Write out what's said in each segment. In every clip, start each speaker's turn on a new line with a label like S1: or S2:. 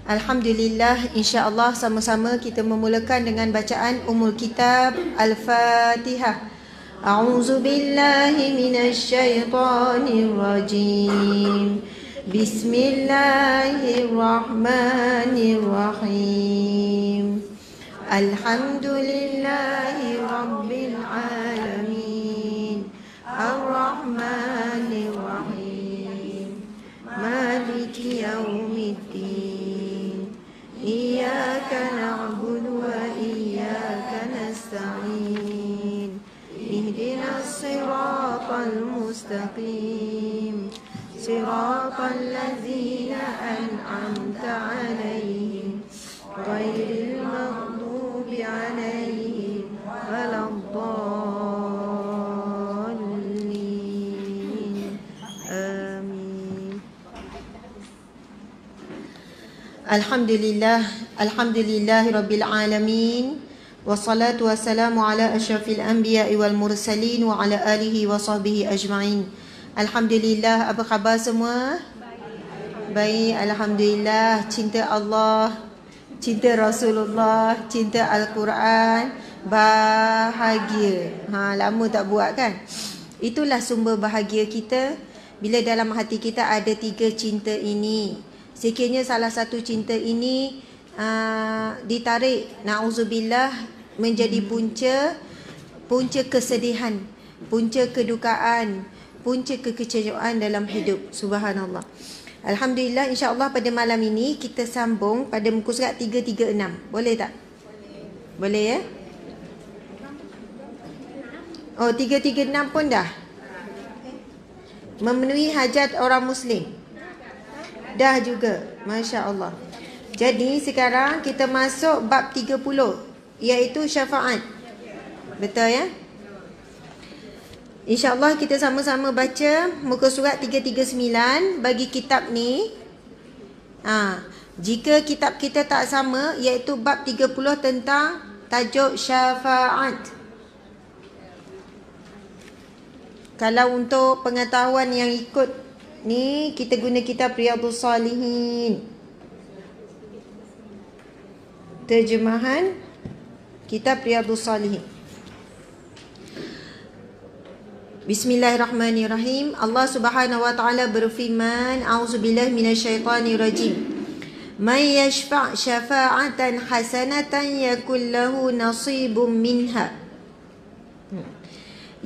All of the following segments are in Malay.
S1: Alhamdulillah, insya-Allah sama-sama kita memulakan dengan bacaan Ummul Kitab Al-Fatihah. A'udzu billahi minasy syaithanir rajim. Bismillahirrahmanirrahim. Alhamdulillahi rabbil alamin. Ar-Rahmanir Rahim. Maliki yaumiddin. Iyyaka na'budu wa iyyaka nasta'in. Ihdinas siratal mustaqim. Siratal ladzina an'amta 'alaihim ghairil maghdubi 'alaihim waladdallin. Amin. Alhamdulillahi rabbil alamin. Wassalatu wassalamu ala asyrafil anbiya'i wal mursalin wa ala alihi wa sahbihi ajma'in. Alhamdulillah, apa khabar semua? Baik, alhamdulillah. Cinta Allah, cinta Rasulullah, cinta Al-Quran, bahagia. Lama tak buat kan? Itulah sumber bahagia kita. Bila dalam hati kita ada 3 cinta ini. Sekiranya salah satu cinta ini ditarik, na'udzubillah, menjadi punca kesedihan, punca kedukaan, punca kekecewaan dalam hidup. Subhanallah. Alhamdulillah, insya-Allah pada malam ini kita sambung pada muka surat 336. Boleh tak? Boleh ya? Oh, 336 pun dah memenuhi hajat orang Muslim. Dah juga, masya-Allah. Jadi sekarang kita masuk bab 30, iaitu syafaat. Betul ya? InsyaAllah kita sama-sama baca muka surat 339 bagi kitab ni. Jika kitab kita tak sama, iaitu bab 30 tentang tajuk syafaat. Kalau untuk pengetahuan yang ikut ni, kita guna kitab Riyadhus Salihin. Terjemahan kitab Riyadhus Salihin. Bismillahirrahmanirrahim. Allah Subhanahu wa taala berfirman, A'udzubillahi minasyaitonir rajim. May yashfa' syafa'atan hasanatan yakul lahu nasibum minha.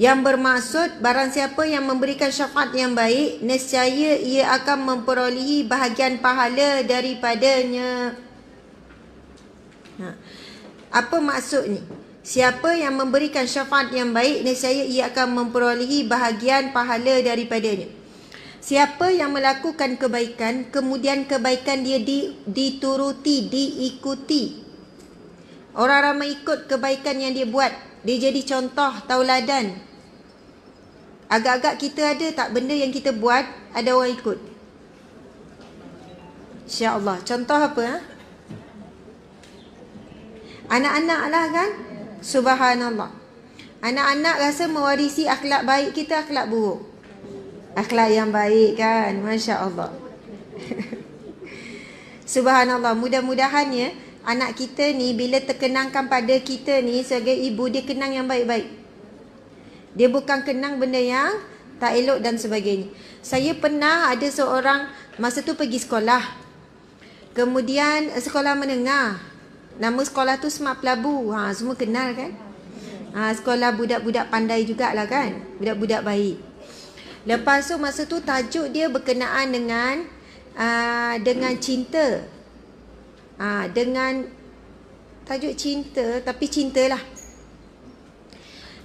S1: Yang bermaksud, barang siapa yang memberikan syafaat yang baik, nescaya ia akan memperolehi bahagian pahala daripadanya. Apa maksud ni? Siapa yang memberikan syafaat yang baik, nescaya ia akan memperolehi bahagian pahala daripadanya. Siapa yang melakukan kebaikan, kemudian kebaikan dia dituruti, diikuti. Orang ramai ikut kebaikan yang dia buat. Dia jadi contoh, tauladan. Agak-agak kita ada tak benda yang kita buat, ada orang ikut? InsyaAllah. Contoh apa? Anak-anak lah kan? Subhanallah. Anak-anak rasa mewarisi akhlak baik kita, akhlak buruk. Akhlak yang baik kan? Masya Allah. Subhanallah. Mudah-mudahan ya, anak kita ni bila terkenangkan pada kita ni sebagai ibu, dia kenang yang baik-baik. Dia bukan kenang benda yang tak elok dan sebagainya. Saya pernah ada seorang, masa tu pergi sekolah. Kemudian sekolah menengah. Nama sekolah tu Smart Pelabu. Semua kenal kan? Sekolah budak-budak pandai jugalah kan? Budak-budak baik. Lepas tu masa tu tajuk dia berkenaan dengan cinta. Dengan tajuk cinta, tapi cintalah.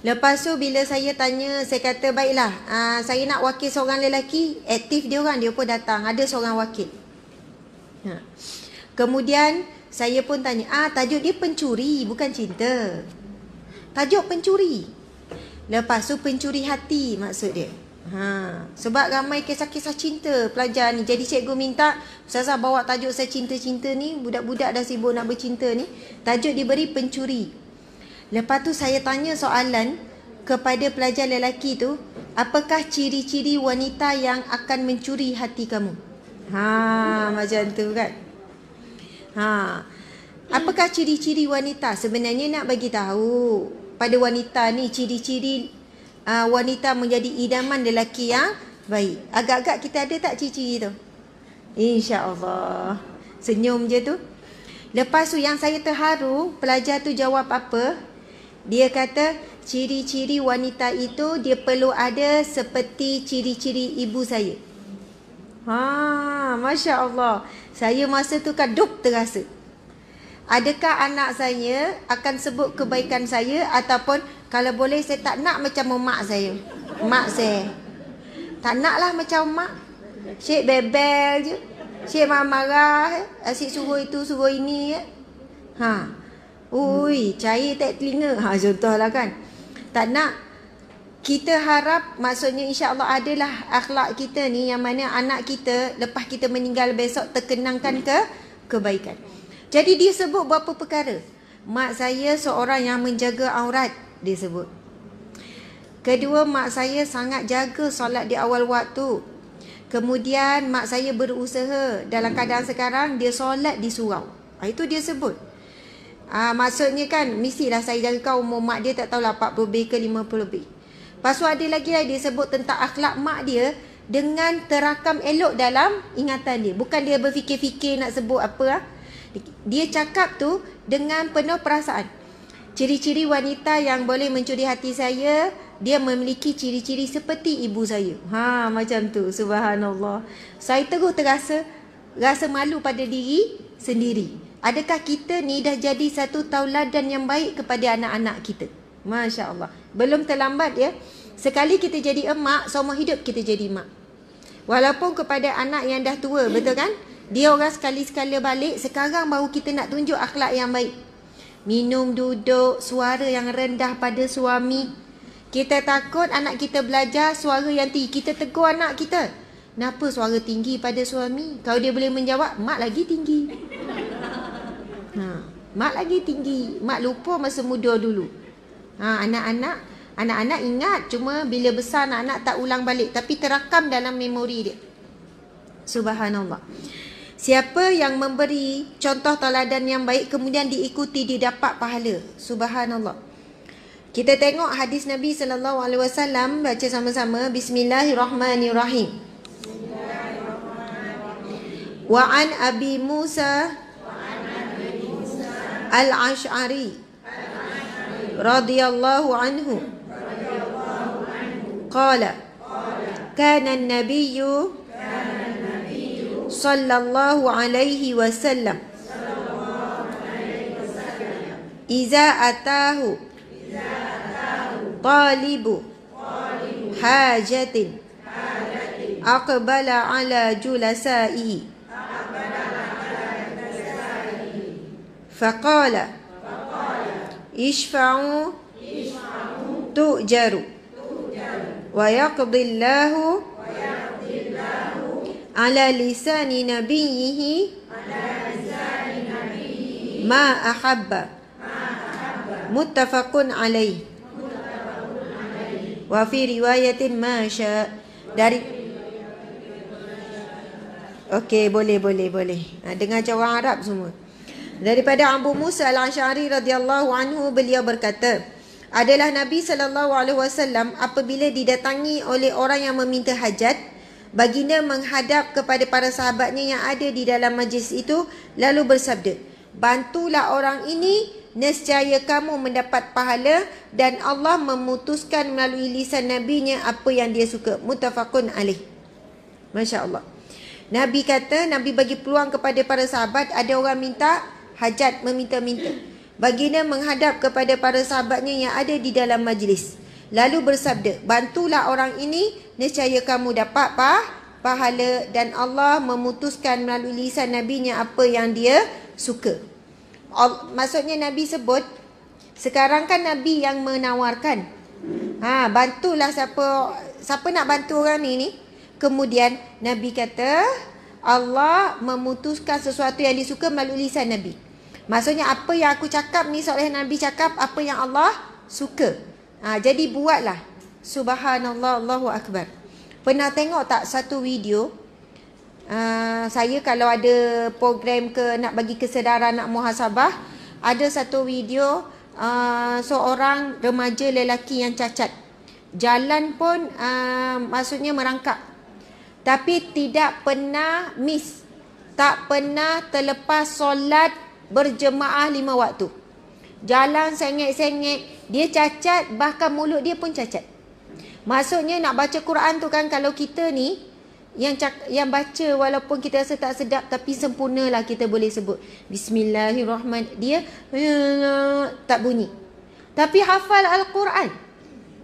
S1: Lepas tu bila saya tanya, saya kata baiklah, saya nak wakil seorang lelaki. Aktif dia orang, dia pun datang. Ada seorang wakil. Kemudian saya pun tanya, tajuk dia pencuri, bukan cinta. Tajuk pencuri. Lepas tu pencuri hati maksud dia. Sebab ramai kisah-kisah cinta pelajar ni. Jadi cikgu minta, Ustazah bawa tajuk saya cinta-cinta ni. Budak-budak dah sibuk nak bercinta ni. Tajuk diberi pencuri. Lepas tu saya tanya soalan kepada pelajar lelaki tu, apakah ciri-ciri wanita yang akan mencuri hati kamu? Macam tu kan. Ha. Apakah ciri-ciri wanita? Sebenarnya nak bagi tahu pada wanita ni ciri-ciri wanita menjadi idaman lelaki yang baik. Agak-agak kita ada tak ciri-ciri tu? InsyaAllah. Senyum je tu. Lepas tu yang saya terharu, pelajar tu jawab apa? Dia kata ciri-ciri wanita itu dia perlu ada seperti ciri-ciri ibu saya. Masya Allah. Saya masa tu kan terasa. Adakah anak saya akan sebut kebaikan saya, ataupun kalau boleh saya tak nak macam mak saya. Mak saya. Tak naklah macam mak. Syed bebel je. Syed marah-marah. Asyik suruh itu, suruh ini. Ui, cair tak telinga. Contohlah kan. Tak nak. Kita harap, maksudnya insya-Allah adalah akhlak kita ni yang mana anak kita lepas kita meninggal besok terkenangkan kebaikan. Jadi dia sebut beberapa perkara. Mak saya seorang yang menjaga aurat, dia sebut. Kedua, mak saya sangat jaga solat di awal waktu. Kemudian mak saya berusaha dalam keadaan sekarang dia solat di surau. Itu dia sebut. Maksudnya kan mestilah saya jaga umur mak dia tak tahulah 40 lebih ke 50 lebih. Lepas tu ada lagi lah dia sebut tentang akhlak mak dia dengan terakam elok dalam ingatan dia. Bukan dia berfikir-fikir nak sebut apa. Dia cakap tu dengan penuh perasaan. Ciri-ciri wanita yang boleh mencuri hati saya, dia memiliki ciri-ciri seperti ibu saya. Macam tu. Subhanallah. Saya terus rasa malu pada diri sendiri. Adakah kita ni dah jadi satu tauladan yang baik kepada anak-anak kita? Masya Allah. Belum terlambat ya. Sekali kita jadi emak, seumur hidup kita jadi mak. Walaupun kepada anak yang dah tua, betul kan? Dia orang sekali-sekala balik, sekarang baru kita nak tunjuk akhlak yang baik. Minum duduk, suara yang rendah pada suami. Kita takut anak kita belajar suara yang tinggi. Kita tegur anak kita. Kenapa suara tinggi pada suami? Kalau dia boleh menjawab, mak lagi tinggi. Mak lagi tinggi. Mak lupa masa muda dulu. Anak-anak ingat, cuma bila besar anak-anak tak ulang balik, tapi terakam dalam memori dia. Subhanallah. Siapa yang memberi contoh tauladan yang baik kemudian diikuti, dia dapat pahala. Subhanallah. Kita tengok hadis Nabi sallallahu alaihi wasallam, baca sama-sama. Bismillahirrahmanirrahim. Wa an Abi Musa Al-Ash'ari radhiyallahu anhu qala kana an-nabiyyu sallallahu alaihi wasallam iza atahu talibu hajatin aqbala ala julasaihi faqala ishfa'u tu'jaru wa yaqdillahu ala lisani nabiyhi ma ahabba muttafaqun alaih wa fi riwayatin ma sya dari. Okey, boleh. Dengar orang Arab semua. Daripada Abu Musa Al-Ash'ari radhiyallahu anhu, beliau berkata, adalah Nabi sallallahu alaihi wasallam apabila didatangi oleh orang yang meminta hajat, baginda menghadap kepada para sahabatnya yang ada di dalam majlis itu, lalu bersabda, bantulah orang ini, nescaya kamu mendapat pahala dan Allah memutuskan melalui lisan nabinya apa yang dia suka. Muttafaqun alaih. Masya Allah. Nabi kata, Nabi bagi peluang kepada para sahabat, ada orang minta hajat, meminta-minta. Baginda menghadap kepada para sahabatnya yang ada di dalam majlis, lalu bersabda, bantulah orang ini, nescaya kamu dapat pahala dan Allah memutuskan melalui lisan nabinya apa yang dia suka. Maksudnya Nabi sebut, sekarang kan Nabi yang menawarkan, bantulah siapa nak bantu orang ni. Kemudian Nabi kata, Allah memutuskan sesuatu yang disuka melalui lisan Nabi. Maksudnya apa yang aku cakap ni seolah Nabi cakap apa yang Allah suka. Jadi buatlah. Subhanallah, Allahu Akbar. Pernah tengok tak satu video Saya kalau ada program nak bagi kesedaran nak muhasabah, ada satu video seorang remaja lelaki yang cacat. Jalan pun maksudnya merangkak. Tapi tidak pernah miss. Tak pernah terlepas solat berjemaah 5 waktu. Jalan sengit-sengit. Dia cacat, bahkan mulut dia pun cacat. Maksudnya nak baca Quran tu kan, kalau kita ni yang baca walaupun kita rasa tak sedap, tapi sempurnalah kita boleh sebut Bismillahirrahmanirrahim. Dia tak bunyi, tapi hafal Al-Quran.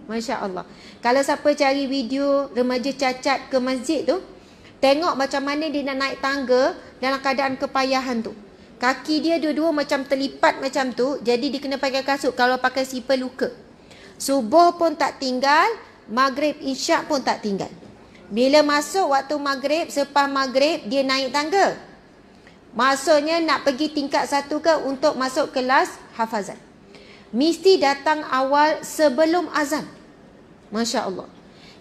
S1: Masya Allah. Kalau siapa cari video remaja cacat ke masjid tu, tengok macam mana dia nak naik tangga dalam keadaan kepayahan tu. Kaki dia dua-dua macam terlipat macam tu, jadi dia kena pakai kasut. Kalau pakai sipar luka. Subuh pun tak tinggal, maghrib isyak pun tak tinggal. Bila masuk waktu maghrib, selepas maghrib dia naik tangga. Maksudnya nak pergi tingkat 1 ke untuk masuk kelas hafazan. Mesti datang awal sebelum azan. Masya Allah.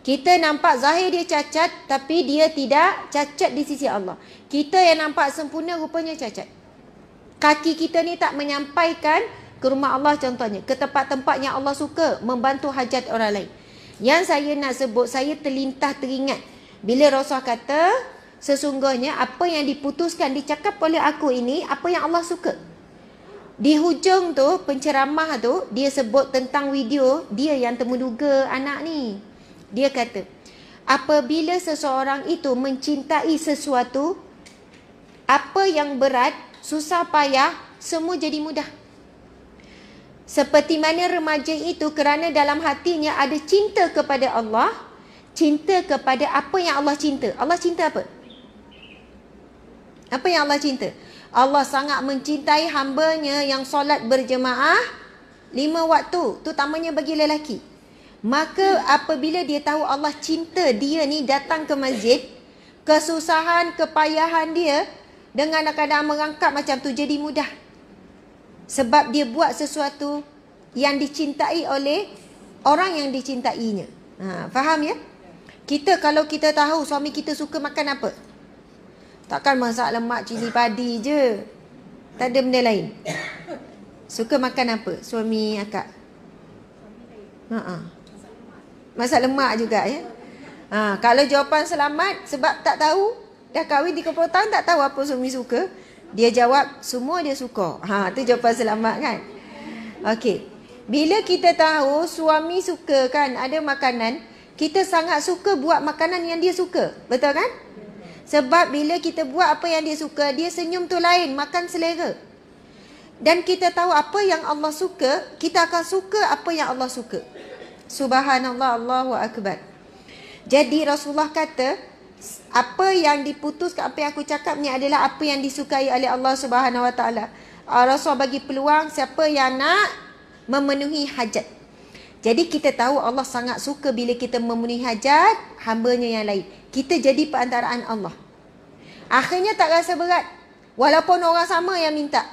S1: Kita nampak zahir dia cacat, tapi dia tidak cacat di sisi Allah. Kita yang nampak sempurna rupanya cacat. Kaki kita ni tak menyampaikan ke rumah Allah contohnya, ke tempat-tempat yang Allah suka, membantu hajat orang lain. Yang saya nak sebut, saya terlintas teringat bila Rasulullah kata, sesungguhnya apa yang diputuskan, dicakap oleh aku ini, apa yang Allah suka. Di hujung tu, penceramah tu, dia sebut tentang video dia yang temuduga anak ni. Dia kata, apabila seseorang itu mencintai sesuatu, apa yang berat, susah payah, semua jadi mudah. Seperti mana remaja itu kerana dalam hatinya ada cinta kepada Allah, cinta kepada apa yang Allah cinta. Allah cinta apa? Apa yang Allah cinta? Allah sangat mencintai hambanya yang solat berjemaah 5 waktu, terutamanya bagi lelaki. Maka apabila dia tahu Allah cinta dia ni datang ke masjid, kesusahan, kepayahan dia dengan keadaan merangkak macam tu jadi mudah. Sebab dia buat sesuatu yang dicintai oleh orang yang dicintainya. Faham ya? Kita kalau kita tahu suami kita suka makan apa, takkan masak lemak cili padi je. Tak ada benda lain. Suka makan apa suami akak? Masak lemak juga ya. Kalau jawapan selamat sebab tak tahu, dah kahwin 30 tahun tak tahu apa suami suka, dia jawab semua dia suka. Tu jawapan selamat kan. Okey. Bila kita tahu suami suka kan ada makanan, kita sangat suka buat makanan yang dia suka. Betul kan? Sebab bila kita buat apa yang dia suka, dia senyum tu lain, makan selera. Dan kita tahu apa yang Allah suka, kita akan suka apa yang Allah suka. Subhanallah, Allahu Akbar. Jadi Rasulullah kata, apa yang diputuskan, apa yang aku cakap ni adalah apa yang disukai oleh Allah Subhanahu Wa Taala. Rasulullah bagi peluang siapa yang nak memenuhi hajat. Jadi kita tahu Allah sangat suka bila kita memenuhi hajat hamba-Nya yang lain. Kita jadi perantaraan Allah. Akhirnya tak rasa berat. Walaupun orang sama yang minta.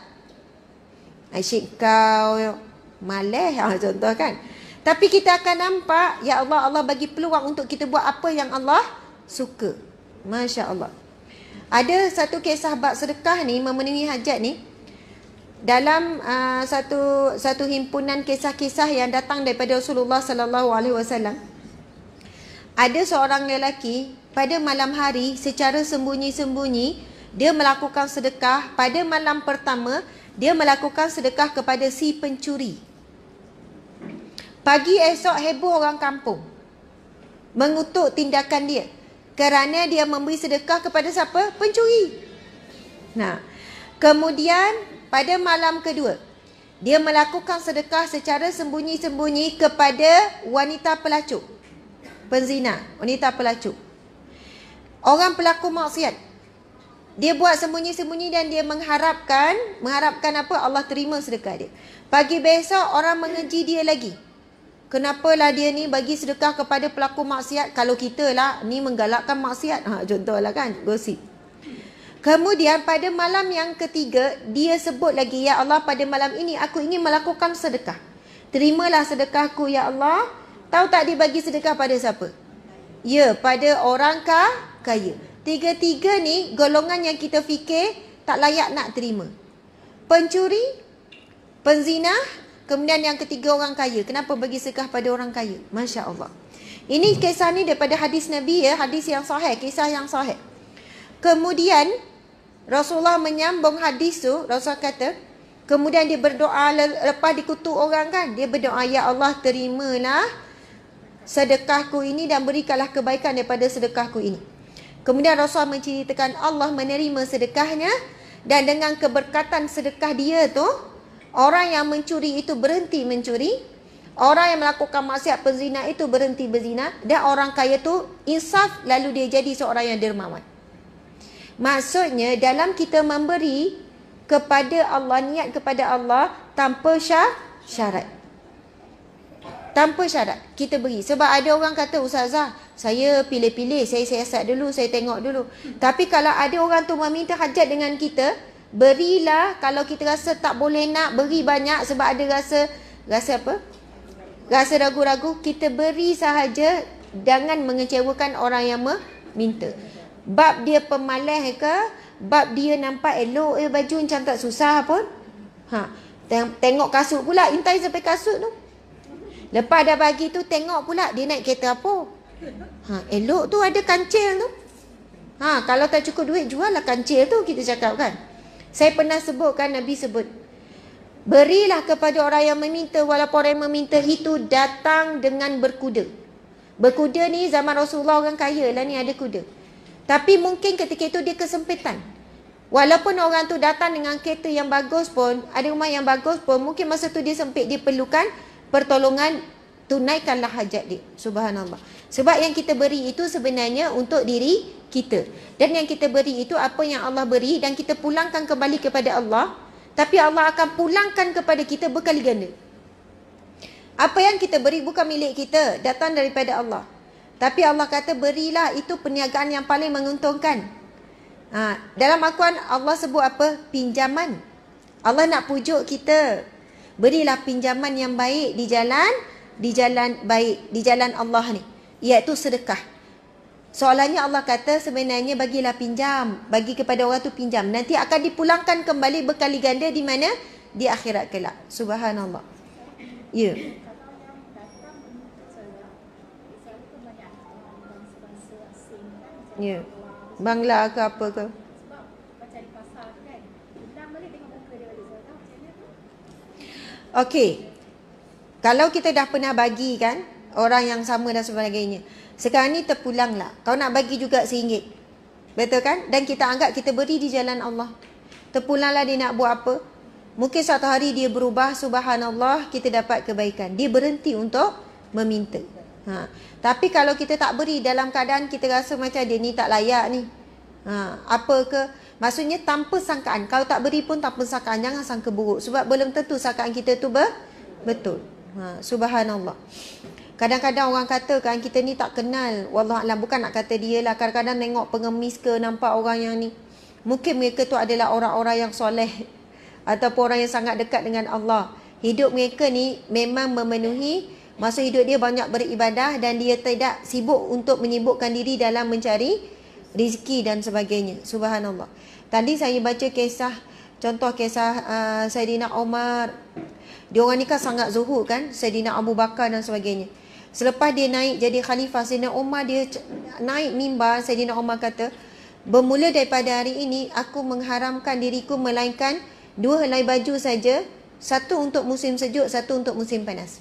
S1: Asyik kau malas contoh kan. Tapi kita akan nampak, ya Allah, Allah bagi peluang untuk kita buat apa yang Allah suka. Masya Allah. Ada satu kisah bab sedekah ni, memenuhi hajat ni, dalam satu himpunan kisah-kisah yang datang daripada Rasulullah sallallahu alaihi wasallam. Ada seorang lelaki pada malam hari secara sembunyi-sembunyi dia melakukan sedekah. Pada malam pertama dia melakukan sedekah kepada si pencuri. Pagi esok heboh orang kampung mengutuk tindakan dia kerana dia memberi sedekah kepada siapa? Pencuri. Kemudian pada malam kedua, dia melakukan sedekah secara sembunyi-sembunyi kepada wanita pelacur, penzina, wanita pelacur. Orang pelaku maksiat. Dia buat sembunyi-sembunyi dan dia mengharapkan apa? Allah terima sedekah dia. Pagi besok orang mengeji dia lagi. Kenapalah dia ni bagi sedekah kepada pelaku maksiat? Kalau kita lah ni menggalakkan maksiat. Contohlah kan, gosip. Kemudian pada malam yang ketiga, dia sebut lagi, ya Allah, pada malam ini aku ingin melakukan sedekah. Terimalah sedekahku ya Allah. Tahu tak dia bagi sedekah pada siapa? Ya, pada orang kaya. Tiga-tiga ni golongan yang kita fikir tak layak nak terima. Pencuri, penzina, kemudian yang ketiga orang kaya. Kenapa bagi sedekah pada orang kaya? Masya Allah. Ini kisah ni daripada hadis Nabi ya, hadis yang sahih, kisah yang sahih. Kemudian Rasulullah menyambung hadis tu, Rasul kata, kemudian dia berdoa lepas dikutuk orang kan, dia berdoa, ya Allah terimalah sedekahku ini dan berikanlah kebaikan daripada sedekahku ini. Kemudian Rasul menceritakan Allah menerima sedekahnya dan dengan keberkatan sedekah dia tu, orang yang mencuri itu berhenti mencuri, orang yang melakukan maksiat penzina itu berhenti berzina, dan orang kaya tu insaf lalu dia jadi seorang yang dermawan. Maksudnya dalam kita memberi kepada Allah, niat kepada Allah tanpa syarat. Tanpa syarat kita beri. Sebab ada orang kata, Ustazah, saya pilih-pilih, saya siasat dulu, saya tengok dulu. Tapi kalau ada orang tu meminta hajat dengan kita, berilah. Kalau kita rasa tak boleh nak beri banyak sebab ada rasa apa? Rasa ragu-ragu, kita beri sahaja, jangan mengecewakan orang yang meminta. Bab dia pemalas ke, bab dia nampak elok baju macam tak susah pun. Tengok kasut pula, intai sampai kasut tu. Lepas dah bagi tu, tengok pula dia naik kereta apa. Elok tu ada kancil tu. Kalau tak cukup duit, jual lah kancil tu, kita cakap kan. Saya pernah sebut kan, Nabi sebut, berilah kepada orang yang meminta, walaupun orang yang meminta itu datang dengan berkuda. Berkuda ni zaman Rasulullah orang kaya lah ni ada kuda. Tapi mungkin ketika itu dia kesempitan. Walaupun orang tu datang dengan kereta yang bagus pun, ada rumah yang bagus pun, mungkin masa tu dia sempit, dia perlukan pertolongan, tunaikanlah hajat dia. Subhanallah. Sebab yang kita beri itu sebenarnya untuk diri kita. Dan yang kita beri itu apa yang Allah beri dan kita pulangkan kembali kepada Allah. Tapi Allah akan pulangkan kepada kita berkali ganda. Apa yang kita beri bukan milik kita, datang daripada Allah. Tapi Allah kata berilah, itu perniagaan yang paling menguntungkan. Dalam Al-Quran Allah sebut apa? Pinjaman. Allah nak pujuk kita. Berilah pinjaman yang baik di jalan baik, di jalan Allah ni, iaitu sedekah. Soalannya Allah kata sebenarnya bagilah pinjam, bagi kepada orang tu pinjam, nanti akan dipulangkan kembali berkali ganda di mana? Di akhirat kelak. Subhanallah. Ya. Ya. Bangla ke apa ke? Okey. Kalau kita dah pernah bagi kan, orang yang sama dan sebagainya, sekarang ni terpulanglah. Kau nak bagi juga RM1. Betul kan? Dan kita anggap kita beri di jalan Allah. Terpulanglah dia nak buat apa? Mungkin satu hari dia berubah, subhanallah, kita dapat kebaikan. Dia berhenti untuk meminta. Tapi kalau kita tak beri dalam keadaan kita rasa macam dia ni tak layak ni. Apa ke? Maksudnya tanpa sangkaan. Kalau tak beri pun tanpa sangkaan. Jangan sangka buruk. Sebab belum tentu sangkaan kita tu betul. Subhanallah. Kadang-kadang orang kata kan kita ni tak kenal. Wallahualam, bukan nak kata dia lah. Kadang-kadang tengok pengemis ke, nampak orang yang ni, mungkin mereka tu adalah orang-orang yang soleh ataupun orang yang sangat dekat dengan Allah. Hidup mereka ni memang memenuhi, masa hidup dia banyak beribadah dan dia tidak sibuk untuk menyibukkan diri dalam mencari rezeki dan sebagainya. Subhanallah. Tadi saya baca kisah, contoh kisah Saidina Umar. Dia orang ni kan sangat zuhud kan, Saidina Abu Bakar dan sebagainya. Selepas dia naik jadi khalifah, Saidina Umar dia naik mimbar. Saidina Umar kata, bermula daripada hari ini aku mengharamkan diriku melainkan 2 helai baju saja, satu untuk musim sejuk, satu untuk musim panas.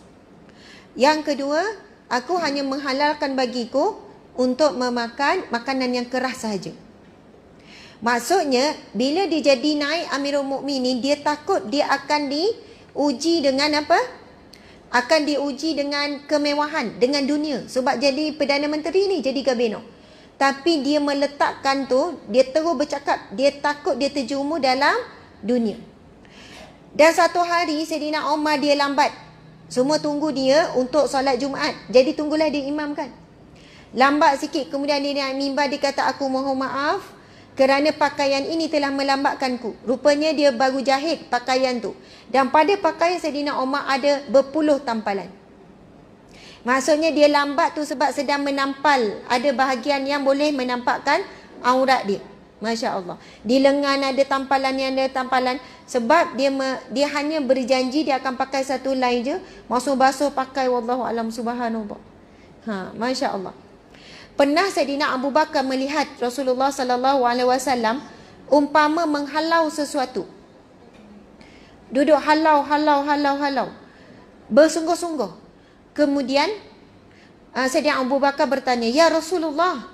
S1: Yang kedua, aku hanya menghalalkan bagiku untuk memakan makanan yang keras sahaja. Maksudnya bila dia jadi naik Amirul Mukminin, dia takut dia akan diuji dengan apa? Akan diuji dengan kemewahan, dengan dunia. Sebab jadi Perdana Menteri ni, jadi Gabino. Tapi dia meletakkan tu, dia terus bercakap, dia takut dia terjerumus dalam dunia. Dan satu hari Saidina Umar dia lambat. Semua tunggu dia untuk solat Jumaat. Jadi tunggulah dia imamkan. Lambat sikit, kemudian dia naik mimbar, dia kata, aku mohon maaf kerana pakaian ini telah melambatkanku. Rupanya dia baru jahit pakaian tu. Dan pada pakaian Saidina Umar ada berpuluh tampalan. Maksudnya dia lambat tu sebab sedang menampal. Ada bahagian yang boleh menampakkan aurat dia. Masya Allah. Di lengan ada tampalan, yang ada tampalan. Sebab dia hanya berjanji dia akan pakai satu line je. Masuk basuh pakai, wallahu alam, subhanallah. Masya Allah. Pernah Saidina Abu Bakar melihat Rasulullah sallallahu alaihi wasallam umpama menghalau sesuatu. Duduk halau. Bersungguh-sungguh. Kemudian Saidina Abu Bakar bertanya, "Ya Rasulullah,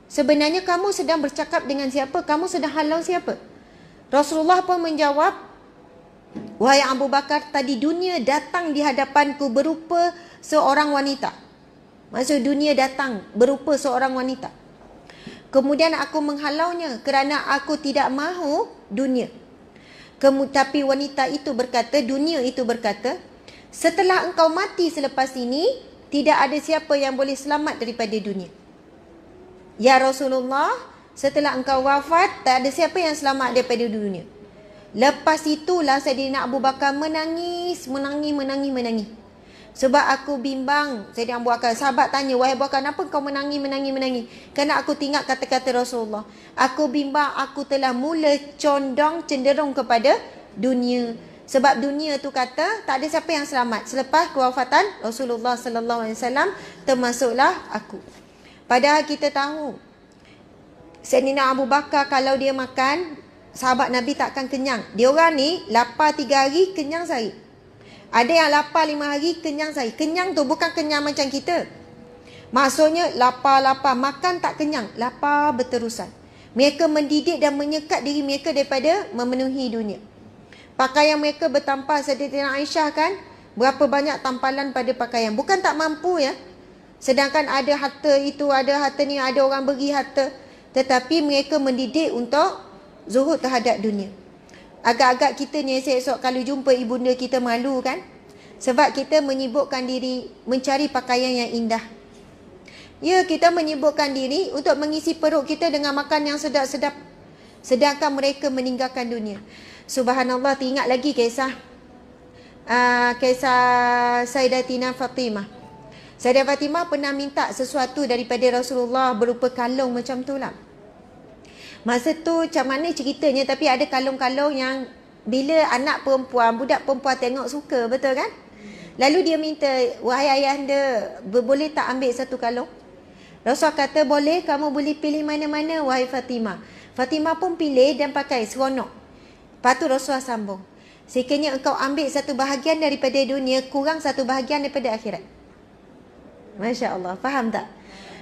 S1: sebenarnya kamu sedang bercakap dengan siapa? Kamu sedang halau siapa?" Rasulullah pun menjawab, "Wahai Abu Bakar, tadi dunia datang di hadapanku berupa seorang wanita." Maksud dunia datang berupa seorang wanita. Kemudian aku menghalaunya kerana aku tidak mahu dunia. Tapi wanita itu berkata, dunia itu berkata, "Setelah engkau mati selepas ini, tidak ada siapa yang boleh selamat daripada dunia." Ya Rasulullah, setelah engkau wafat, tak ada siapa yang selamat daripada dunia. Lepas itulah Saidina Abu Bakar menangis. Sebab aku bimbang. Saidina Abu Bakar, sahabat tanya, "Wahai Abu Bakar, kenapa kau menangis?" Kerana aku tengok kata-kata Rasulullah. Aku bimbang aku telah mula cenderung kepada dunia. Sebab dunia tu kata tak ada siapa yang selamat. Selepas kewafatan Rasulullah sallallahu alaihi wasallam, termasuklah aku. Padahal kita tahu Saidina Abu Bakar kalau dia makan, sahabat Nabi takkan kenyang. Dia orang ni lapar 3 hari, kenyang sehari. Ada yang lapar 5 hari, kenyang sehari. Kenyang tu bukan kenyang macam kita. Maksudnya lapar, makan tak kenyang, lapar berterusan. Mereka mendidik dan menyekat diri mereka daripada memenuhi dunia. Pakaian mereka bertampal. Sayyidatina Aisyah kan, berapa banyak tampalan pada pakaian. Bukan tak mampu ya. Sedangkan ada harta itu, ada harta ni, ada orang beri harta. Tetapi mereka mendidik untuk zuhud terhadap dunia. Agak-agak kita ni esok kalau jumpa ibunda kita malu kan. Sebab kita menyibukkan diri mencari pakaian yang indah. Ya, kita menyibukkan diri untuk mengisi perut kita dengan makan yang sedap-sedap. Sedangkan mereka meninggalkan dunia. Subhanallah, teringat lagi kisah Sayyidatina Fatimah. Sayyidatina Fatimah pernah minta sesuatu daripada Rasulullah berupa kalung macam tu lah. Masa tu macam mana ceritanya, tapi ada kalung-kalung yang bila anak perempuan, budak perempuan tengok suka, betul kan? Lalu dia minta, "Wahai ayahanda, boleh tak ambil satu kalung?" Rasul kata, "Boleh, kamu boleh pilih mana-mana wahai Fatimah." Fatimah pun pilih dan pakai, seronok. Lepas tu Rasulullah sambung, "Sekiranya engkau ambil satu bahagian daripada dunia, kurang satu bahagian daripada akhirat." Masya Allah, faham tak?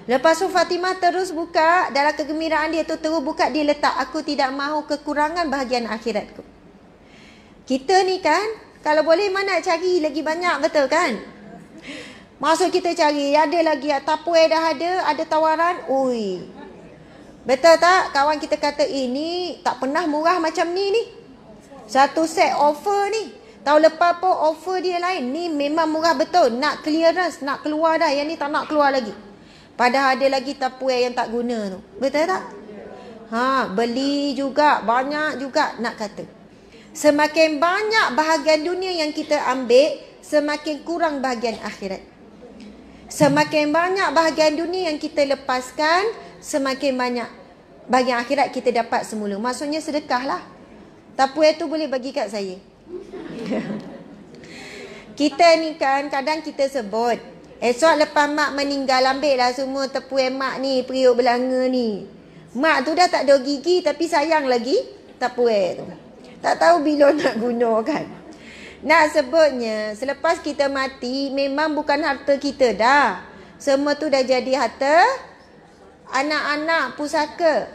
S1: Lepas tu Fatimah terus buka, dalam kegembiraan dia tu terus buka, dia letak, "Aku tidak mahu kekurangan bahagian akhiratku." Kita ni kan, kalau boleh mana cari lagi banyak, betul kan? Maksud kita cari, ada lagi, Tupperware dah ada tawaran, ui. Betul tak? Kawan kita kata, "Ini tak pernah murah macam ni. Satu set offer ni. Tahun lepas pun offer dia lain. Ni memang murah betul. Nak clearance, nak keluar dah. Yang ni tak nak keluar lagi." Padahal ada lagi Tupperware yang tak guna tu. Betul tak? Beli juga, banyak juga nak kata. Semakin banyak bahagian dunia yang kita ambil, semakin kurang bahagian akhirat. Semakin banyak bahagian dunia yang kita lepaskan, semakin banyak bahagian akhirat kita dapat semula. Maksudnya sedekahlah. Tupperware tu boleh bagi kat saya. Kita ni kan kadang kita sebut, esok lepas mak meninggal, ambil lah semua Tupperware mak ni, periuk belanga ni. Mak tu dah tak ada gigi tapi sayang lagi Tupperware tu. Tak tahu bila nak guna kan. Nak sebutnya, selepas kita mati, memang bukan harta kita dah. Semua tu dah jadi harta anak-anak pusaka.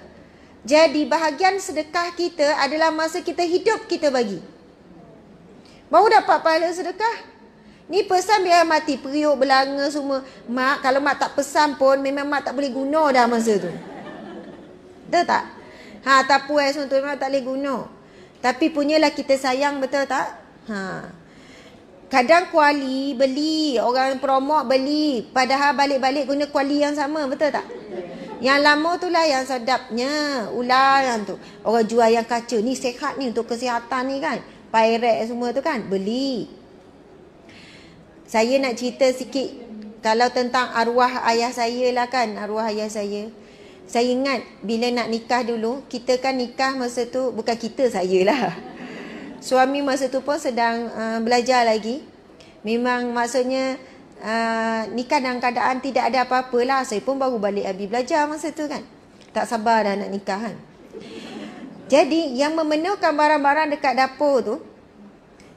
S1: Jadi bahagian sedekah kita adalah masa kita hidup kita bagi. Baru dapat pahala sedekah. Ni pesan biar mati, periuk belanga semua. Mak, kalau mak tak pesan pun, memang mak tak boleh guna dah masa tu. Betul tak? Tupperware semua tu memang tak boleh guna. Tapi punyalah kita sayang, betul tak? Kadang kuali beli, orang promote beli, padahal balik-balik guna kuali yang sama, betul tak? Yang lama tu lah yang sedapnya, ular yang tu. Orang jual yang kaca, ni sehat ni untuk kesihatan ni kan. Pirate semua tu kan, beli. Saya nak cerita sikit kalau tentang arwah ayah saya lah kan, arwah ayah saya. Saya ingat bila nak nikah dulu, kita kan nikah masa tu, bukan kita, saya lah. Suami masa tu pun sedang belajar lagi. Memang maksudnya nikah dalam keadaan tidak ada apa-apa lah. Saya pun baru balik habis belajar masa tu kan. Tak sabar dah nak nikah kan. Jadi yang memenuhkan barang-barang dekat dapur tu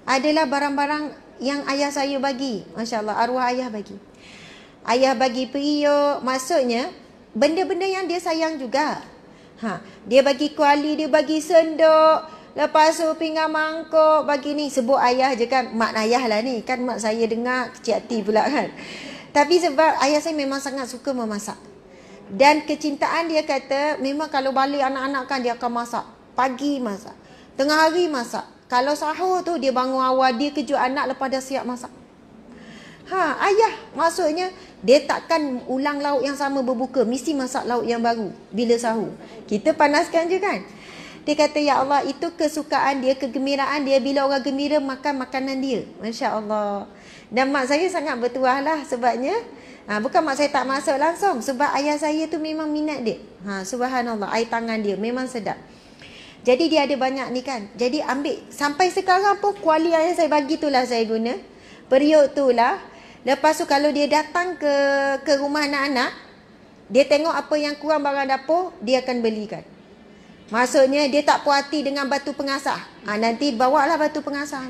S1: adalah barang-barang yang ayah saya bagi. Masya Allah, arwah ayah bagi. Ayah bagi periuk, maksudnya benda-benda yang dia sayang juga. Dia bagi kuali, dia bagi sendok, lepas tu pinggan mangkuk, bagi ni. Sebut ayah je kan, mak ayah lah ni. Kan mak saya dengar kecil hati pula kan. Tapi sebab ayah saya memang sangat suka memasak. Dan kecintaan dia kata, memang kalau balik anak-anak kan dia akan masak. Pagi masak, tengah hari masak. Kalau sahur tu dia bangun awal, dia kejut anak lepas dah siap masak. Ayah maksudnya dia takkan ulang lauk yang sama berbuka, mesti masak lauk yang baru bila sahur. Kita panaskan je kan. Dia kata, ya Allah, itu kesukaan dia, kegembiraan dia bila orang gembira makan makanan dia. Masya Allah. Dan mak saya sangat bertuah lah sebabnya. Bukan mak saya tak masak langsung, sebab ayah saya tu memang minat dia. Subhanallah, air tangan dia memang sedap. Jadi dia ada banyak ni kan. Jadi ambil, sampai sekarang pun kuali ayah saya bagi tu lah saya guna. Periuk tu lah. Lepas tu kalau dia datang ke rumah anak-anak, dia tengok apa yang kurang barang dapur, dia akan belikan. Maksudnya dia tak puas hati dengan batu pengasah. Nanti bawalah batu pengasah.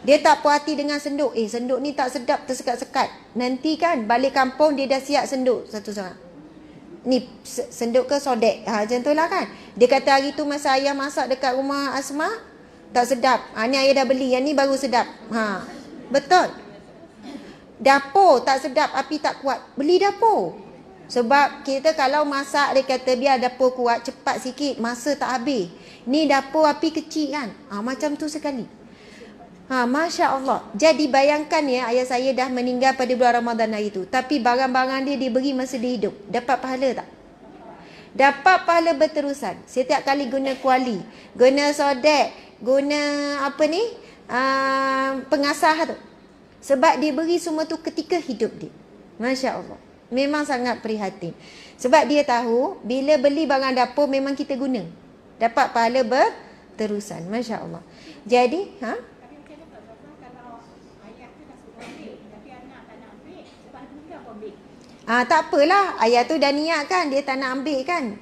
S1: Dia tak puas hati dengan senduk. Senduk ni tak sedap, tersekat-sekat. Nanti kan balik kampung dia dah siap senduk satu seorang. Ni senduk ke sodek. Macam tu lah kan. Dia kata hari tu masa ayah masak dekat rumah Asma, tak sedap. Ni ayah dah beli, yang ni baru sedap. Betul. Dapur tak sedap, api tak kuat, beli dapur. Sebab kita kalau masak, dia kata biar dapur kuat, cepat sikit, masa tak habis. Ni dapur api kecil kan. Macam tu sekali. Masya Allah. Jadi bayangkan ya, ayah saya dah meninggal pada bulan Ramadan hari tu. Tapi barang-barang dia diberi masa dia hidup. Dapat pahala tak? Dapat pahala berterusan. Setiap kali guna kuali, guna sodek, guna apa ni, pengasah tu. Sebab dia beri semua tu ketika hidup dia. Masya Allah. Memang sangat prihatin. Sebab dia tahu bila beli barang dapur memang kita guna. Dapat pahala berterusan. Masya Allah. Jadi, tak apalah. Ayah tu dah niat kan. Dia tak nak ambil kan.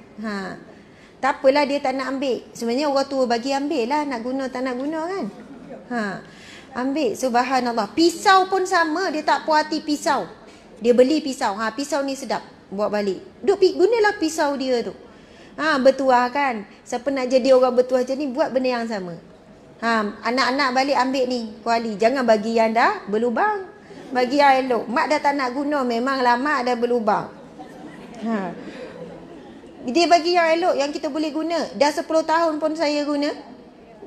S1: Tak apalah dia tak nak ambil. Sebenarnya orang tua bagi ambil lah. Nak guna tak nak guna kan. Ambil. Subhanallah. Pisau pun sama. Dia tak puas hati pisau. Dia beli pisau. Pisau ni sedap. Buat balik. Gunalah pisau dia tu. Bertuah kan. Siapa nak jadi orang bertuah macam ni, buat benda yang sama. Anak-anak balik ambil ni kuali. Jangan bagi yang dah berlubang. Bagi yang elok. Mak dah tak nak guna. Memanglah mak dah berlubang. Dia bagi yang elok, yang kita boleh guna. Dah 10 tahun pun saya guna.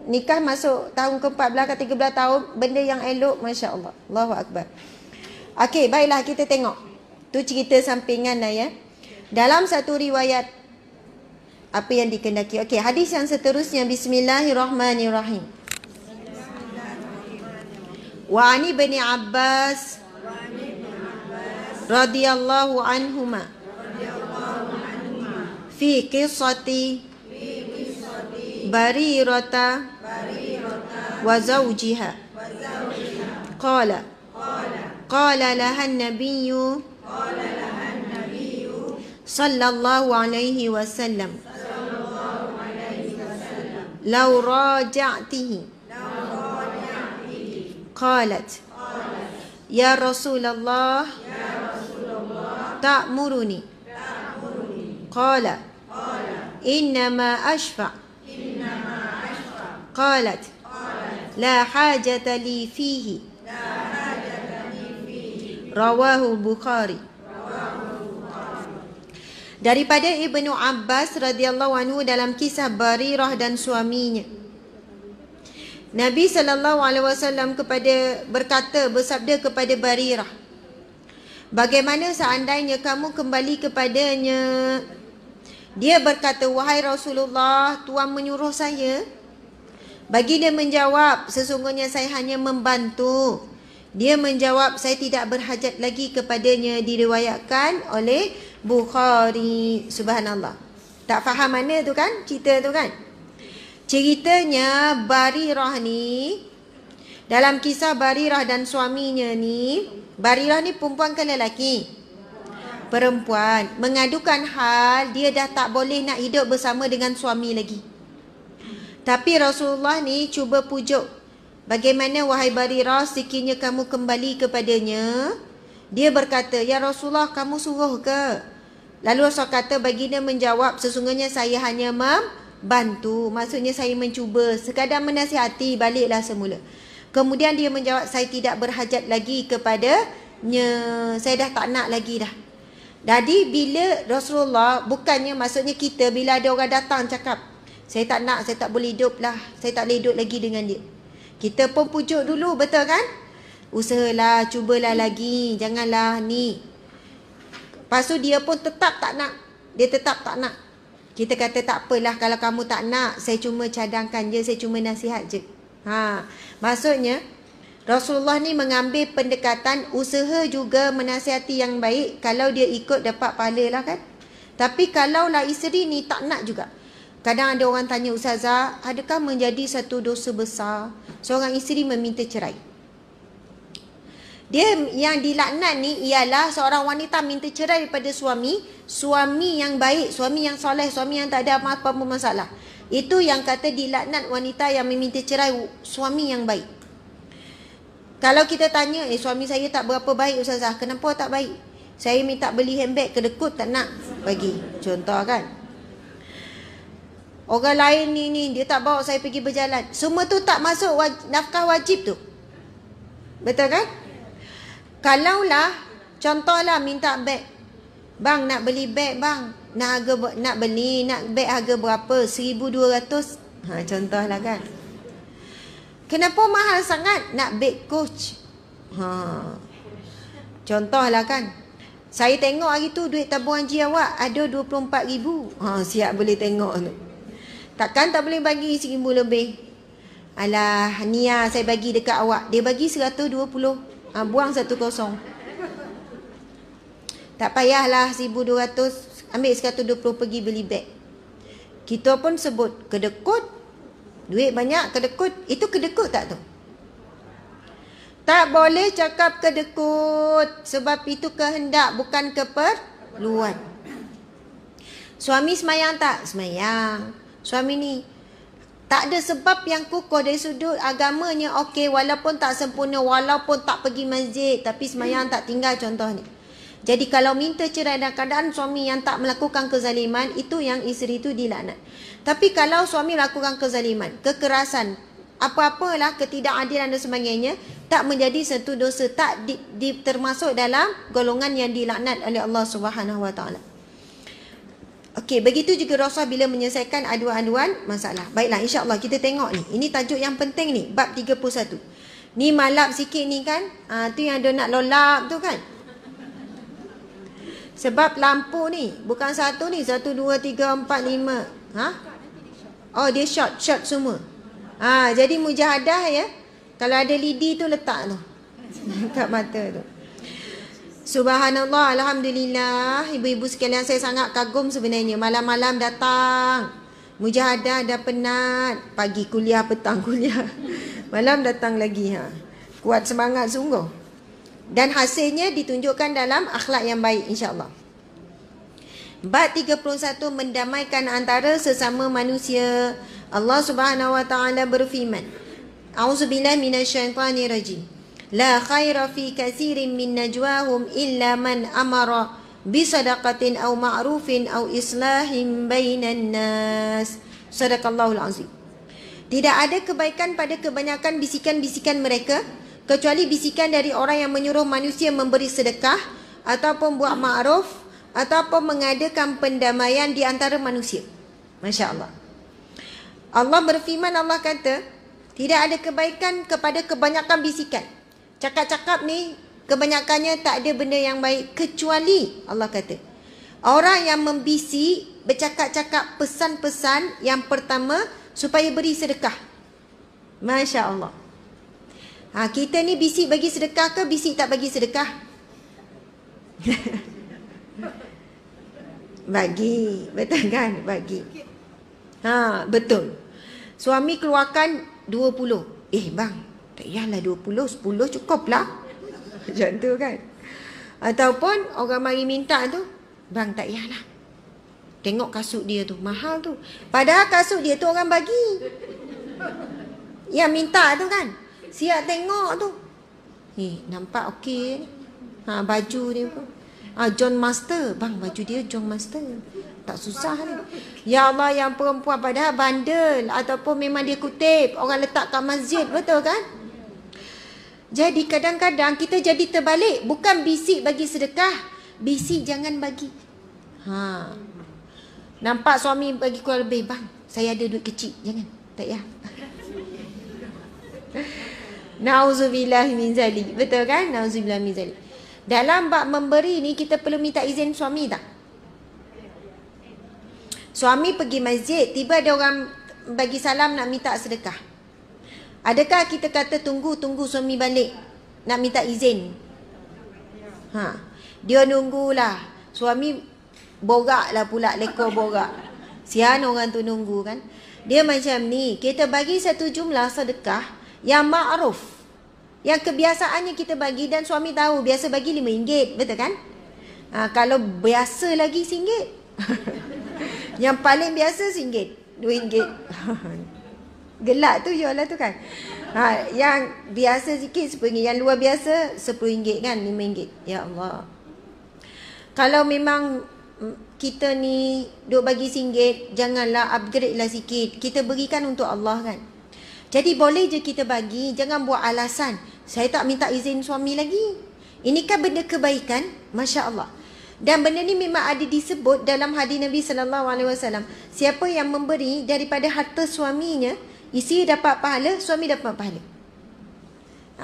S1: Nikah masuk tahun ke-14 ke 13 tahun. Benda yang elok, Masya Allah. Allahu Akbar. Okey, baiklah kita tengok. Tu cerita sampingan lah ya. Dalam satu riwayat, apa yang dikendaki. Okey, hadis yang seterusnya. Bismillahirrahmanirrahim. Wa ani bin Abbas radhiyallahu anhuma fi qissati Barirata wa zawjiha qala laha an-nabiyyu sallallahu alaihi wasallam law raja'tihi qalat ya Rasulullah ta'muruni qala innama ashfa' qalat la hajata li fihi rawahu Bukhari. Daripada Ibnu Abbas radhiyallahu anhu dalam kisah Barirah dan suaminya, Nabi SAW bersabda kepada Barirah, bagaimana seandainya kamu kembali kepadanya? Dia berkata, wahai Rasulullah, Tuan menyuruh saya. Baginda menjawab, sesungguhnya saya hanya membantu. Dia menjawab, saya tidak berhajat lagi kepadanya. Diriwayatkan oleh Bukhari. Subhanallah. Tak faham mana tu kan? Cerita tu kan? Ceritanya Barirah ni, dalam kisah Barirah dan suaminya ni, Barirah ni perempuan ke lelaki? Perempuan. Mengadukan hal dia dah tak boleh nak hidup bersama dengan suami lagi. Tapi Rasulullah ni cuba pujuk, bagaimana wahai Barirah, sekiranya kamu kembali kepadanya? Dia berkata, ya Rasulullah, kamu suruh ke? Lalu Rasul kata, baginda menjawab, sesungguhnya saya hanya membantu. Maksudnya saya mencuba, sekadar menasihati, baliklah semula. Kemudian dia menjawab, saya tidak berhajat lagi kepadanya, saya dah tak nak lagi dah. Jadi bila Rasulullah, bukannya maksudnya kita, bila ada orang datang cakap, saya tak nak, saya tak boleh hidup lah, saya tak boleh hidup lagi dengan dia, kita pun pujuk dulu, betul kan? Usahalah, cubalah lagi, janganlah ni. Lepas tu dia pun tetap tak nak, dia tetap tak nak. Kita kata tak apalah kalau kamu tak nak, saya cuma cadangkan je, saya cuma nasihat je. Maksudnya Rasulullah ni mengambil pendekatan usaha juga menasihati yang baik. Kalau dia ikut dapat pahala lah kan. Tapi kalaulah isteri ni tak nak juga. Kadang ada orang tanya, Ustazah, adakah menjadi satu dosa besar seorang isteri meminta cerai? Dia yang dilaknat ni ialah seorang wanita minta cerai daripada suami yang baik, suami yang soleh, suami yang tak ada apa-apa masalah. Itu yang kata dilaknat wanita yang meminta cerai suami yang baik. Kalau kita tanya, suami saya tak berapa baik Ustazah, kenapa tak baik? Saya minta beli handbag, kedekut tak nak bagi. Contoh kan. Orang lain ni dia tak bawa saya pergi berjalan. Semua tu tak masuk nafkah wajib tu. Betul kan? Kalaulah contohlah minta beg. Bang nak beli beg bang. Nak beg harga berapa? 1,200. Contohlah kan. Kenapa mahal sangat? Nak beg Coach. Contohlah kan. Saya tengok hari tu duit tabungan haji awak ada 24,000. Siap boleh tengok tu. Takkan tak boleh bagi 1,000 lebih. Alah, Nia saya bagi dekat awak. Dia bagi 120. Buang 10. Tak payahlah 1,200. Ambil 120 pergi beli beg. Kita pun sebut kedekut. Duit banyak kedekut. Itu kedekut tak tu? Tak boleh cakap kedekut. Sebab itu kehendak, bukan keperluan. Suami semayang tak? Semayang. Suami ni tak ada sebab yang kukuh dari sudut agamanya. Okey, walaupun tak sempurna, walaupun tak pergi masjid, tapi semayang tak tinggal, contoh ni. Jadi kalau minta cerai dalam keadaan suami yang tak melakukan kezaliman, itu yang isteri itu dilaknat. Tapi kalau suami melakukan kezaliman, kekerasan, apa-apalah, ketidakadilan dan sebagainya, tak menjadi satu dosa, tak termasuk dalam golongan yang dilaknat oleh Allah Subhanahu Wa Taala. Okey, begitu juga Rasulullah bila menyelesaikan aduan-aduan masalah. Baiklah, insya-Allah kita tengok ni. Ini tajuk yang penting ni, bab 31. Ni malap sikit ni kan. Tu yang ada nak lolap tu kan. Sebab lampu ni bukan satu ni, 1 2 3 4 5. Oh, dia short semua. Jadi mujahadah ya. Kalau ada lidi tu letak tu. Kat mata tu. Subhanallah, alhamdulillah. Ibu-ibu sekalian, saya sangat kagum sebenarnya. Malam-malam datang. Mujahadah dah penat. Pagi kuliah, petang kuliah. Malam datang lagi. Kuat semangat sungguh. Dan hasilnya ditunjukkan dalam akhlak yang baik, insya-Allah. Bab 31, mendamaikan antara sesama manusia. Allah Subhanahu Wa Taala berfirman, A'udzubillahi minasyaitonirrajim. La khaira fi katsirin min najwahum illa man amara bisadaqatin aw ma'rufin aw islahin bainan nas. Sadaqallahul azim. Tidak ada kebaikan pada kebanyakan bisikan-bisikan mereka, kecuali bisikan dari orang yang menyuruh manusia memberi sedekah ataupun buat ma'ruf ataupun mengadakan pendamaian di antara manusia. Masya Allah. Allah berfirman, Allah kata, tidak ada kebaikan kepada kebanyakan bisikan. Cakap-cakap ni kebanyakannya tak ada benda yang baik, kecuali Allah kata orang yang membisik, bercakap-cakap pesan-pesan. Yang pertama, supaya beri sedekah. Masya Allah. Kita ni bisik bagi sedekah ke bisik tak bagi sedekah? Bagi. Betul kan? Bagi. Betul. Suami keluarkan 20. Bang, tak payahlah 20, 10 cukup lah. Macam tu kan. Ataupun orang mari minta tu, bang tak payahlah. Tengok kasut dia tu, mahal tu. Padahal kasut dia tu orang bagi. Yang minta tu kan. Siap tengok tu. Nampak okey. Baju dia pun. John Master. Bang, baju dia John Master. Tak susah ni. Ya Allah, yang perempuan padahal bandel. Ataupun memang dia kutip. Orang letak kat masjid. Betul kan? Jadi kadang-kadang kita jadi terbalik. Bukan bisik bagi sedekah. Bisik jangan bagi. Nampak suami bagi kurang lebih. Bang, saya ada duit kecil. Jangan. Tak payah. Nauzubillah min zalik. Betul kan? Nauzubillah min zalik. Dalam bab memberi ni kita perlu minta izin suami tak? Suami pergi masjid, tiba ada orang bagi salam nak minta sedekah. Adakah kita kata tunggu suami balik nak minta izin? Dia nunggulah. Suami borak lah pula, lekor borak. Sian orang tu nunggu kan. Dia macam ni, kita bagi satu jumlah sedekah yang ma'ruf, yang kebiasaannya kita bagi dan suami tahu. Biasa bagi RM5, betul kan? Kalau biasa lagi RM1. Yang paling biasa RM1, RM2. Gelak tu jual lah tu kan. Yang biasa sikit RM10, yang luar biasa RM10 kan, RM5. Ya Allah. Kalau memang kita ni duk bagi RM1, janganlah upgrade lah sikit. Kita berikan untuk Allah kan. Jadi boleh je kita bagi, jangan buat alasan. Saya tak minta izin suami lagi. Ini kan benda kebaikan, Masya Allah. Dan benda ni memang ada disebut dalam hadis Nabi SAW. Siapa yang memberi daripada harta suaminya, isteri dapat pahala, suami dapat pahala.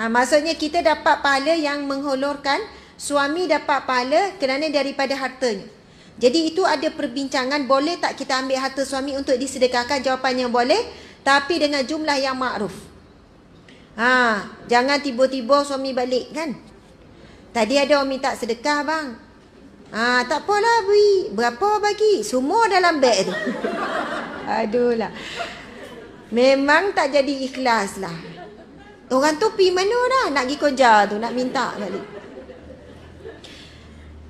S1: Maksudnya kita dapat pahala yang mengholorkan, suami dapat pahala kerana daripada hartanya. Jadi itu ada perbincangan, boleh tak kita ambil harta suami untuk disedekahkan? Jawapannya boleh, tapi dengan jumlah yang makruf. Jangan tiba-tiba suami balik kan. Tadi ada orang minta sedekah bang. Tak apalah beri. Berapa bagi? Semua dalam beg tu. Aduh lah. Memang tak jadi ikhlas lah. Orang tu pergi mana dah? Nak pergi kerja tu, nak minta balik.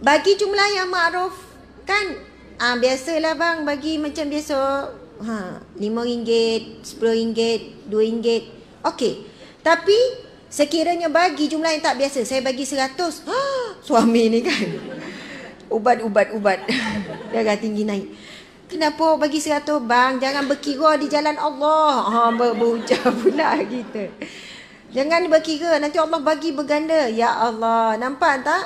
S1: Bagi jumlah yang makruf kan. Biasalah bang, bagi macam biasa. RM5, RM10, RM2. Okey. Tapi sekiranya bagi jumlah yang tak biasa, saya bagi 100. Suami ni kan. Ubat. Darah tinggi naik. Kenapa bagi 100 bang? Jangan berkira di jalan Allah. Berujar pula kita. Jangan berkira, nanti Allah bagi berganda. Ya Allah, nampak tak?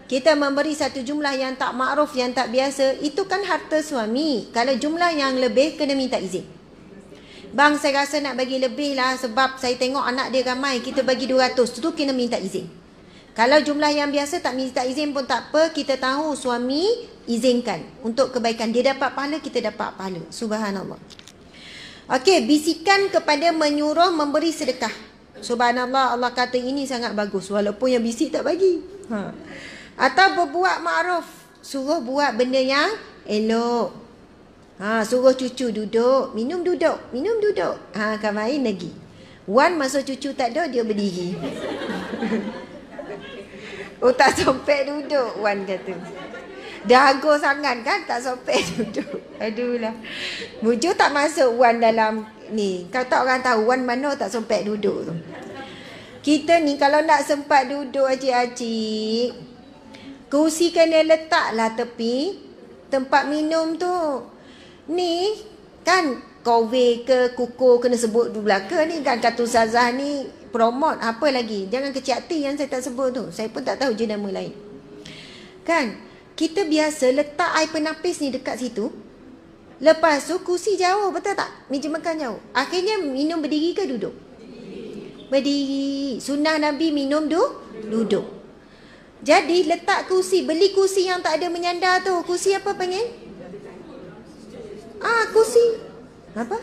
S1: Kita memberi satu jumlah yang tak makruf, yang tak biasa, itu kan harta suami. Kalau jumlah yang lebih, kena minta izin. Bang, saya rasa nak bagi lebih lah sebab saya tengok anak dia ramai, kita bagi 200, tu kena minta izin. Kalau jumlah yang biasa tak minta izin pun tak apa, kita tahu suami izinkan untuk kebaikan. Dia dapat pahala, kita dapat pahala. Subhanallah. Okey, bisikan kepada menyuruh memberi sedekah. Subhanallah, Allah kata ini sangat bagus walaupun yang bisik tak bagi. Atau berbuat makruf, suruh buat benda yang elok. Suruh cucu duduk, minum duduk. Kan main lagi. Wan masa cucu tak ada, dia berdiri. Tak sompek duduk, Wan kata. Dahaga sangat kan, tak sompek duduk. Aduh lah. Mujur tak masuk Wan dalam ni. Kau tak orang tahu Wan mana tak sompek duduk tu. Kita ni kalau nak sempat duduk acik-acik, kerusi kena letaklah tepi tempat minum tu. Ni kan kowe ke kuku kena sebut dulu belaka ni kan. Kata Ustazah ni promote apa lagi. Jangan kecil hati yang saya tak sebut tu. Saya pun tak tahu je nama lain. Kan kita biasa letak air penapis ni dekat situ. Lepas tu kursi jauh, betul tak? Meja makan jauh. Akhirnya minum berdiri ke duduk? Berdiri. Sunnah Nabi minum duduk. Jadi letak kursi, beli kursi yang tak ada menyandar tu. Kursi apa panggil? Kursi apa?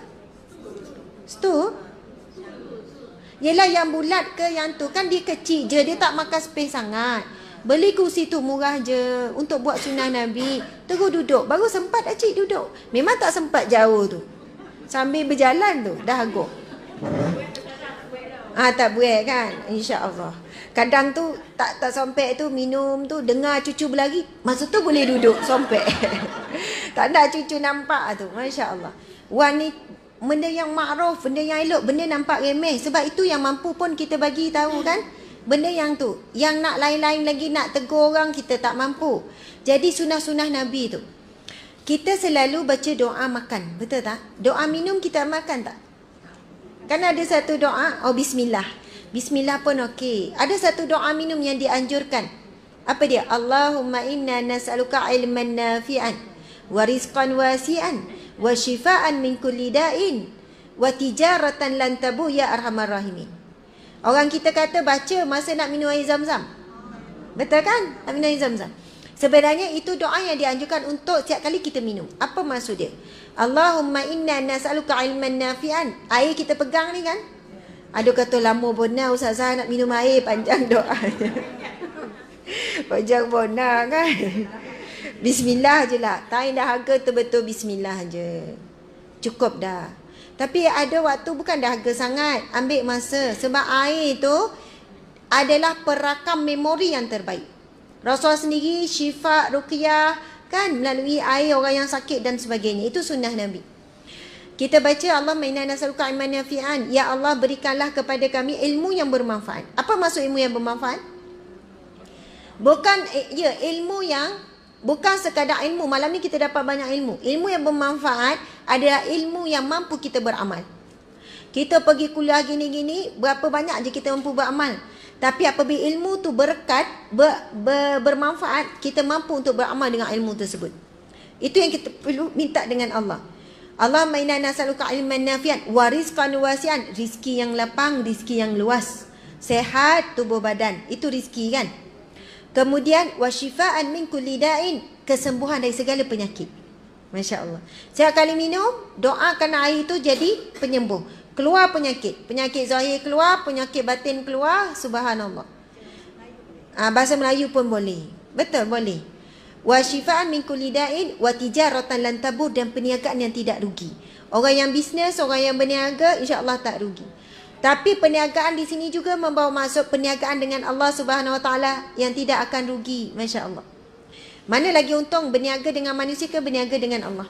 S1: Stul? Yelah yang bulat ke yang tu kan dia kecil je, dia tak makan space sangat. Beli kursi tu murah je untuk buat sunnah Nabi. Terus duduk. Baru sempat acik duduk. Memang tak sempat jauh tu. Sambil berjalan tu dah agak. Tak buat kan? InsyaAllah. Kadang tu tak sompek tu minum tu dengar cucu berlari. Masa tu boleh duduk sompek. Tak nak cucu nampak tu. Masya Allah. Wan ni benda yang makruf, benda yang elok, benda nampak remeh. Sebab itu yang mampu pun kita bagi tahu kan. Benda yang tu. Yang nak lain-lain lagi nak tegur orang kita tak mampu. Jadi sunnah-sunnah Nabi tu. Kita selalu baca doa makan. Betul tak? Doa minum kita makan tak? Kan ada satu doa, bismillah. Bismillah pun okey. Ada satu doa minum yang dianjurkan. Apa dia? Allahumma inna nas'aluka ilman nafi'an wa rizqan wasi'an wa shifaan min kulli da'in wa tijaratan lan tabu ya arhamar rahimin. Orang kita kata baca masa nak minum air zam-zam. Betul kan? Nak minum air zam-zam. Sebenarnya itu doa yang dianjurkan untuk setiap kali kita minum. Apa maksud dia? Allahumma inna nas'aluka ilman nafi'an. Air kita pegang ni kan? Ada kata lama bona Ustazah nak minum air, panjang doa. Panjang bona kan? Bismillah je lah. Tak dahaga betul-betul bismillah je. Cukup dah. Tapi ada waktu bukan dahaga sangat. Ambil masa. Sebab air tu adalah perakam memori yang terbaik. Rasulullah sendiri syifa, ruqyah kan melalui air orang yang sakit dan sebagainya. Itu sunnah Nabi. Kita baca Allahumma inna nas'aluka ilman nafi'an. Ya Allah berikanlah kepada kami ilmu yang bermanfaat. Apa maksud ilmu yang bermanfaat? Bukan ilmu yang bukan sekadar ilmu. Malam ni kita dapat banyak ilmu. Ilmu yang bermanfaat adalah ilmu yang mampu kita beramal. Kita pergi kuliah gini-gini, berapa banyak je kita mampu beramal. Tapi apabila ilmu tu berkat, bermanfaat, kita mampu untuk beramal dengan ilmu tersebut. Itu yang kita perlu minta dengan Allah. Allahumma inna nas'aluka ilman nafi'an wa rizqan wasi'an. Rizki yang lapang, rizki yang luas. Sehat tubuh badan. Itu rizki kan? Kemudian wa shifaan min kulli da'in. Kesembuhan dari segala penyakit. Masya Allah. Setiap kali minum, doakan air itu jadi penyembuh. Keluar penyakit. Penyakit zahir keluar, penyakit batin keluar. Subhanallah. Bahasa Melayu pun boleh. Betul, boleh. Wa shifaan min kulli da'in wa tijaratan lan tabur, dan perniagaan yang tidak rugi. Orang yang bisnes, orang yang berniaga, insya-Allah tak rugi. Tapi perniagaan di sini juga membawa masuk perniagaan dengan Allah Subhanahu Wa Taala yang tidak akan rugi, masya-Allah. Mana lagi untung, berniaga dengan manusia ke berniaga dengan Allah?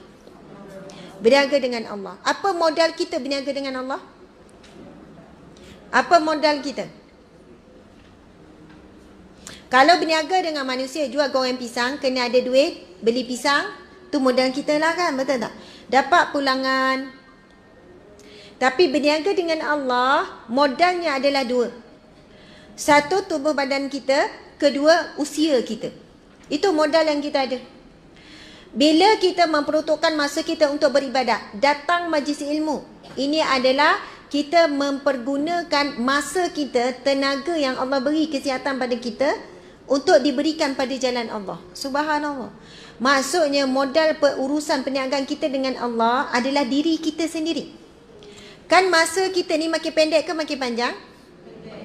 S1: Berniaga dengan Allah. Apa modal kita berniaga dengan Allah? Apa modal kita? Kalau berniaga dengan manusia, jual goreng pisang, kena ada duit, beli pisang, tu modal kita lah kan, betul tak? Dapat pulangan. Tapi berniaga dengan Allah, modalnya adalah dua. Satu, tubuh badan kita. Kedua, usia kita. Itu modal yang kita ada. Bila kita memperuntukkan masa kita untuk beribadah, datang majlis ilmu, ini adalah kita mempergunakan masa kita, tenaga yang Allah beri kesihatan pada kita untuk diberikan pada jalan Allah. Subhanallah. Maksudnya modal urusan perniagaan kita dengan Allah adalah diri kita sendiri. Kan masa kita ni makin pendek ke makin panjang?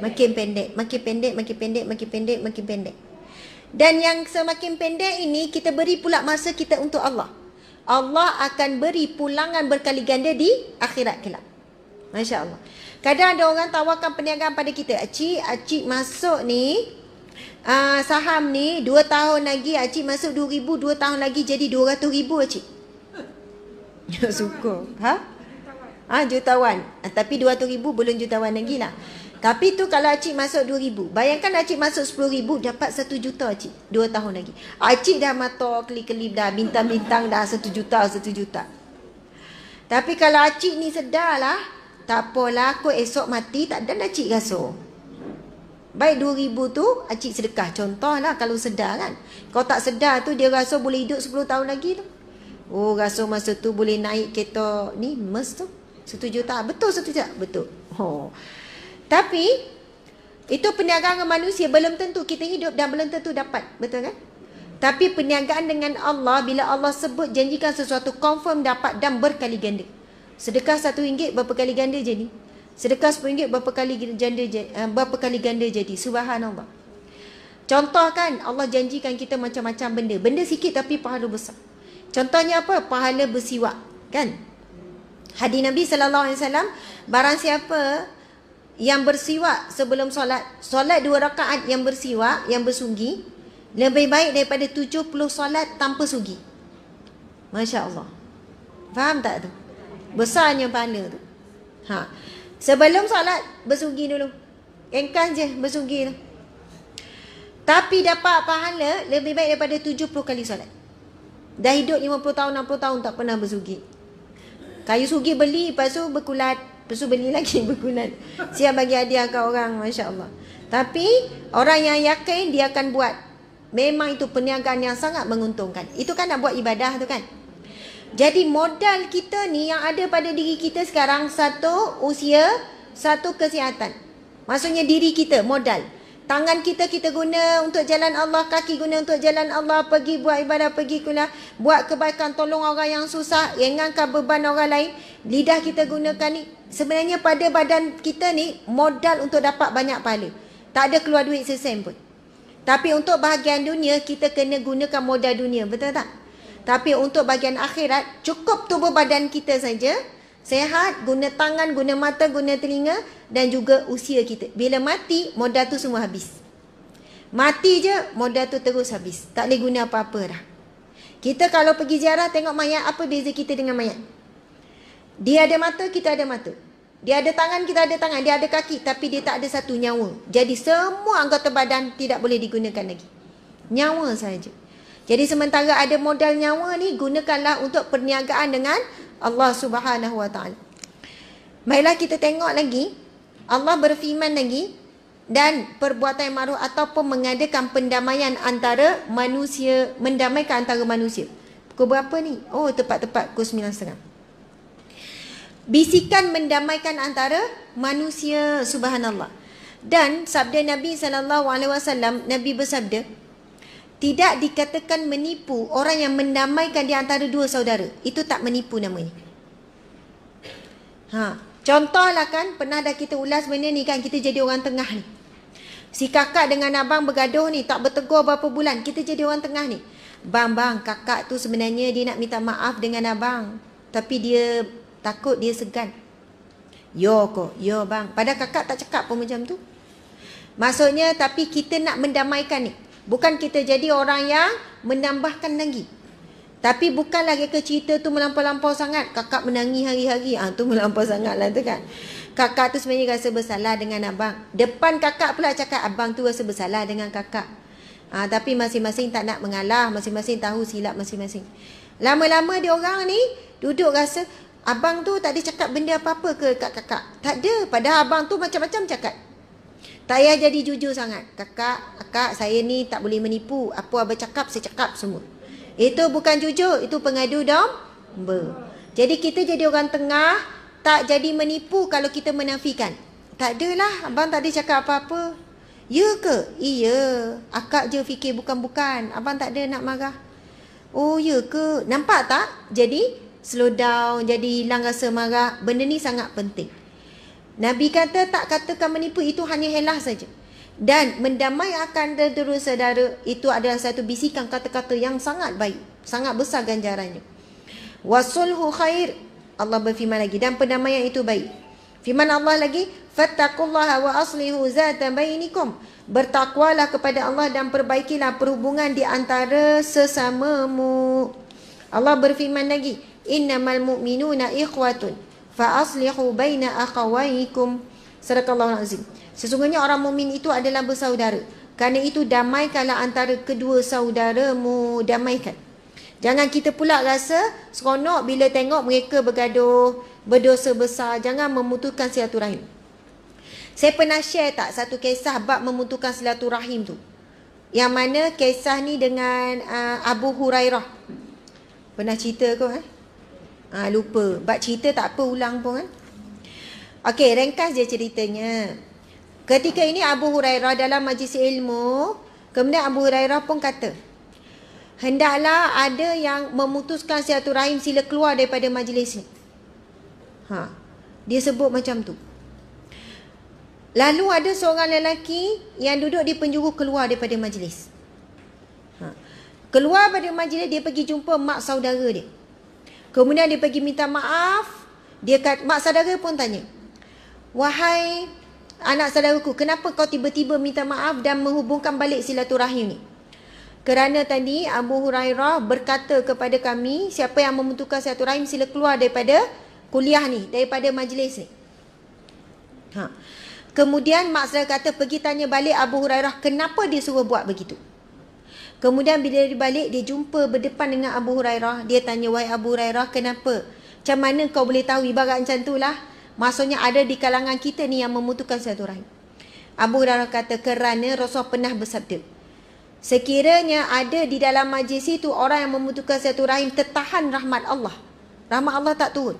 S1: Makin pendek, makin pendek, makin pendek, makin pendek, makin pendek. Dan yang semakin pendek ini kita beri pula masa kita untuk Allah. Allah akan beri pulangan berkali ganda di akhirat kelak. Masya Allah. Kadang ada orang tawarkan perniagaan pada kita. Acik masuk ni saham ni 2 tahun lagi acik masuk 2,000, 2 tahun lagi jadi 200,000 acik. Suka. Jutawan. Tapi 200,000 belum jutawan lagi lah. Tapi tu kalau acik masuk 2,000. Bayangkan acik masuk 10,000 dapat 1 juta acik. 2 tahun lagi. Acik dah mata kelip-kelip dah. Bintang-bintang dah 1 juta, 1 juta. Tapi kalau acik ni sedar lah. Tak apalah, aku esok mati tak ada acik rasa. Baik 2,000 tu acik sedekah. Contohlah kalau sedar kan. Kalau tak sedar tu dia rasa boleh hidup 10 tahun lagi tu. Oh, rasa masa tu boleh naik kereta ni MERS tu 1 juta. Betul 1 juta? Betul. Tapi itu perniagaan dengan manusia belum tentu kita hidup dan belum tentu dapat. Betul kan? Tapi perniagaan dengan Allah, bila Allah sebut janjikan sesuatu, confirm dapat dan berkali ganda. Sedekah RM1 berapa kali ganda jadi? Sedekah RM10 berapa kali ganda jadi? Subhanallah. Contoh kan, Allah janjikan kita macam-macam benda. Benda sikit tapi pahala besar. Contohnya apa? Pahala bersiwak, kan? Hadis Nabi SAW, barang siapa yang bersiwak sebelum solat 2 rakaat yang bersiwak, yang bersugi, lebih baik daripada 70 solat tanpa sugi. Masya Allah. Faham tak tu? Besarnya pahala tu. Sebelum solat bersugi dulu. Engkang je bersugi tu. Tapi dapat pahala lebih baik daripada 70 kali solat. Dah hidup 50 tahun, 60 tahun tak pernah bersugi. Kayu sugi beli, lepas tu berkulat. Lepas tu beli lagi berkulat. Siap bagi hadiah kat orang, Masya Allah. Tapi orang yang yakin dia akan buat. Memang itu perniagaan yang sangat menguntungkan. Itu kan nak buat ibadah tu kan. Jadi modal kita ni yang ada pada diri kita sekarang, satu usia, satu kesihatan. Maksudnya diri kita, modal. Tangan kita guna untuk jalan Allah, kaki guna untuk jalan Allah, pergi buat ibadah, pergi kuliah, buat kebaikan, tolong orang yang susah, ringankan beban orang lain. Lidah kita gunakan ni. Sebenarnya pada badan kita ni modal untuk dapat banyak pahala. Tak ada keluar duit sesen pun. Tapi untuk bahagian dunia, kita kena gunakan modal dunia, betul tak? Tapi untuk bahagian akhirat, cukup tubuh badan kita saja, sehat, guna tangan, guna mata, guna telinga, dan juga usia kita. Bila mati, modal tu semua habis. Mati je, modal tu terus habis. Tak boleh guna apa-apa dah. Kita kalau pergi ziarah tengok mayat, apa beza kita dengan mayat? Dia ada mata, kita ada mata. Dia ada tangan, kita ada tangan. Dia ada kaki, tapi dia tak ada satu nyawa. Jadi semua anggota badan tidak boleh digunakan lagi. Nyawa saja. Jadi sementara ada modal nyawa ni, gunakanlah untuk perniagaan dengan Allah Subhanahu Wa Taala. Baiklah, kita tengok lagi. Allah berfirman lagi, dan perbuatan yang ma'ruf ataupun mengadakan pendamaian antara manusia, mendamaikan antara manusia. Pukul berapa ni? Oh, tepat-tepat pukul 9.30. Bisikan mendamaikan antara manusia, subhanallah. Dan sabda Nabi SAW, Nabi bersabda, tidak dikatakan menipu orang yang mendamaikan di antara dua saudara. Itu tak menipu namanya. Contohlah kan, pernah dah kita ulas benda ni kan, kita jadi orang tengah ni. Si kakak dengan abang bergaduh ni, tak bertegur berapa bulan, kita jadi orang tengah ni. Bang, kakak tu sebenarnya dia nak minta maaf dengan abang, tapi dia takut, dia segan. Yo bang. Padahal kakak tak cakap pun macam tu. Maksudnya, tapi kita nak mendamaikan ni. Bukan kita jadi orang yang menambahkan lagi. Tapi bukan lagi ke cerita tu melampau-lampau sangat. Kakak menangis hari-hari. Tu melampau sangat lah tu kan. Kakak tu sebenarnya rasa bersalah dengan abang. Depan kakak pula cakap abang tu rasa bersalah dengan kakak. Tapi masing-masing tak nak mengalah. Masing-masing tahu silap masing-masing. Lama-lama dia orang ni duduk rasa abang tu tak ada cakap benda apa-apa ke kat kakak. Tak ada. Padahal abang tu macam-macam cakap. Tak payah jadi jujur sangat. Kakak, saya ni tak boleh menipu. Apa abang cakap, saya cakap semua. Itu bukan jujur. Itu pengadu domba. Jadi kita jadi orang tengah. Tak jadi menipu kalau kita menafikan. Tak adalah. Abang tak ada cakap apa-apa. Ya ke? Iya. Akak je fikir bukan-bukan. Abang tak ada nak marah. Oh ya ke? Nampak tak? Jadi slow down. Jadi hilang rasa marah. Benda ni sangat penting. Nabi kata tak katakan menipu, itu hanya helah saja. Dan mendamaikan dua saudara, itu adalah satu bisikan kata-kata yang sangat baik. Sangat besar ganjarannya. Wasulhu khair. Allah berfirman lagi, dan pendamaian itu baik. Firman Allah lagi, fattaqullaha wa aslihu zata bainikum. Bertakwalah kepada Allah dan perbaikilah perhubungan di antara sesamamu. Allah berfirman lagi, innamal mu'minuna ikhwatun fa aslihu baina akhawaikum. Sadaqallahul azim. Sesungguhnya orang mukmin itu adalah bersaudara. Kerana itu damaikanlah antara kedua saudaramu. Damaikan. Jangan kita pula rasa seronok bila tengok mereka bergaduh, berdosa besar. Jangan memutuskan silaturahim. Saya pernah share tak satu kisah bab memutuskan silaturahim tu. Yang mana kisah ni dengan Abu Hurairah. Pernah cerita ke? Lupa. Bab cerita tak apa ulang pun kan. Okey, ringkas je ceritanya. Ketika ini Abu Hurairah dalam majlis ilmu, kemudian Abu Hurairah pun kata, hendaklah ada yang memutuskan silaturahim, sila keluar daripada majlis ni. Dia sebut macam tu. Lalu ada seorang lelaki yang duduk di penjuru keluar daripada majlis. Keluar pada majlis, dia pergi jumpa mak saudara dia. Kemudian dia pergi minta maaf. Mak saudara pun tanya, "Wahai anak saudaraku, kenapa kau tiba-tiba minta maaf dan menghubungkan balik silaturahim ni?" Kerana tadi Abu Hurairah berkata kepada kami, siapa yang memutuskan silaturahim sila keluar daripada kuliah ni, daripada majlis ni. Kemudian mak saudara kata, pergi tanya balik Abu Hurairah kenapa dia suruh buat begitu. Kemudian bila dia balik, dia jumpa berdepan dengan Abu Hurairah. Dia tanya, "Wahai Abu Hurairah, kenapa? Macam mana kau boleh tahu?" Ibarat macam tu lah. Maksudnya ada di kalangan kita ni yang memutuskan silaturahim. Abu Hurairah kata, kerana Rasulullah pernah bersabda, sekiranya ada di dalam majlis itu orang yang memutuskan silaturahim, tertahan rahmat Allah. Rahmat Allah tak turun.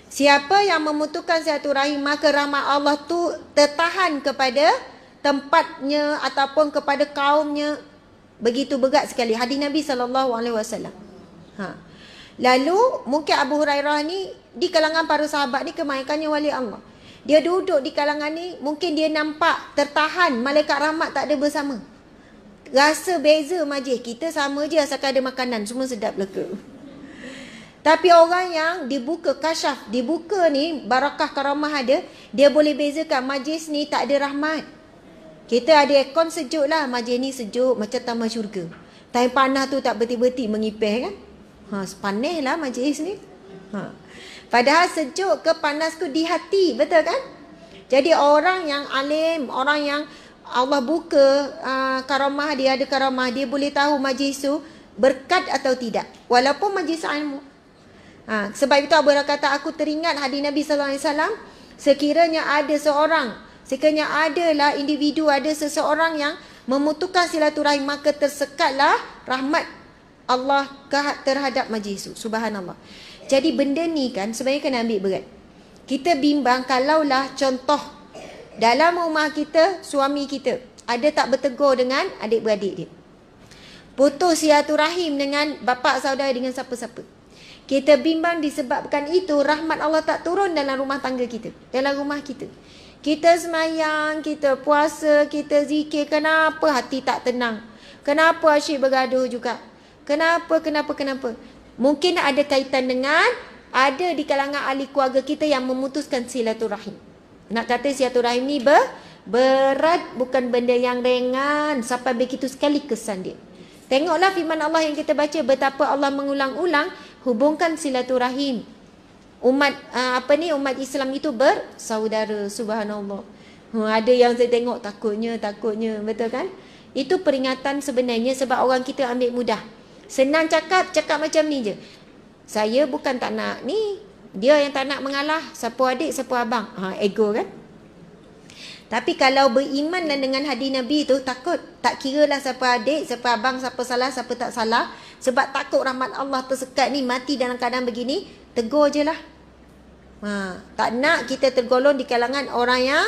S1: Siapa yang memutuskan silaturahim, maka rahmat Allah tu tertahan kepada tempatnya ataupun kepada kaumnya. Begitu berat sekali. Hadis Nabi SAW. Lalu mungkin Abu Hurairah ni di kalangan para sahabat ni kebanyakannya wali Allah. Dia duduk di kalangan ni, mungkin dia nampak tertahan, malaikat rahmat tak ada bersama. Rasa beza majlis. Kita sama je asalkan ada makanan, semua sedap leka. Tapi orang yang dibuka kasyaf, dibuka ni barakah karamah ada, dia boleh bezakan majlis ni tak ada rahmat. Kita ada aircon sejuk lah, majlis ni sejuk macam taman syurga. Time panas tu tak berhenti-berhenti mengipeh kan. Panas lah majlis ni. Padahal sejuk ke panas tu di hati, betul kan? Jadi orang yang alim, orang yang Allah buka karamah dia, ada karamah, dia boleh tahu majlis tu berkat atau tidak. Walaupun majlis ilmu. Sebab itu Abu Hurairah kata, aku teringat hadis Nabi SAW, sekiranya adalah individu, ada seseorang yang memutuskan silaturahim, maka tersekatlah rahmat Allah terhadap majlis itu. Subhanallah. Jadi benda ni kan sebenarnya kena ambil berat. Kita bimbang kalaulah contoh dalam rumah kita, suami kita ada tak bertegur dengan adik-beradik dia, putus silaturahim dengan bapa saudara, dengan siapa-siapa. Kita bimbang disebabkan itu rahmat Allah tak turun dalam rumah tangga kita, dalam rumah kita. Kita semayang, kita puasa, kita zikir. Kenapa hati tak tenang? Kenapa asyik bergaduh juga? Kenapa? Mungkin ada kaitan dengan ada di kalangan ahli keluarga kita yang memutuskan silaturahim. Nak kata silaturahim ni berat, bukan benda yang ringan. Sampai begitu sekali kesan dia. Tengoklah firman Allah yang kita baca, betapa Allah mengulang-ulang hubungkan silaturahim. Umat umat Islam itu bersaudara. Subhanallah. Ada yang saya tengok takutnya, betul kan? Itu peringatan sebenarnya, sebab orang kita ambil mudah. Senang cakap macam ni je. Saya bukan tak nak ni, dia yang tak nak mengalah, siapa adik, siapa abang. Ego kan? Tapi kalau beriman dengan hadis Nabi tu, takut. Tak kira lah siapa adik, siapa abang, siapa salah, siapa tak salah. Sebab takut rahmat Allah tersekat ni, mati dalam keadaan begini, tegur je lah. Tak nak kita tergolong di kalangan orang yang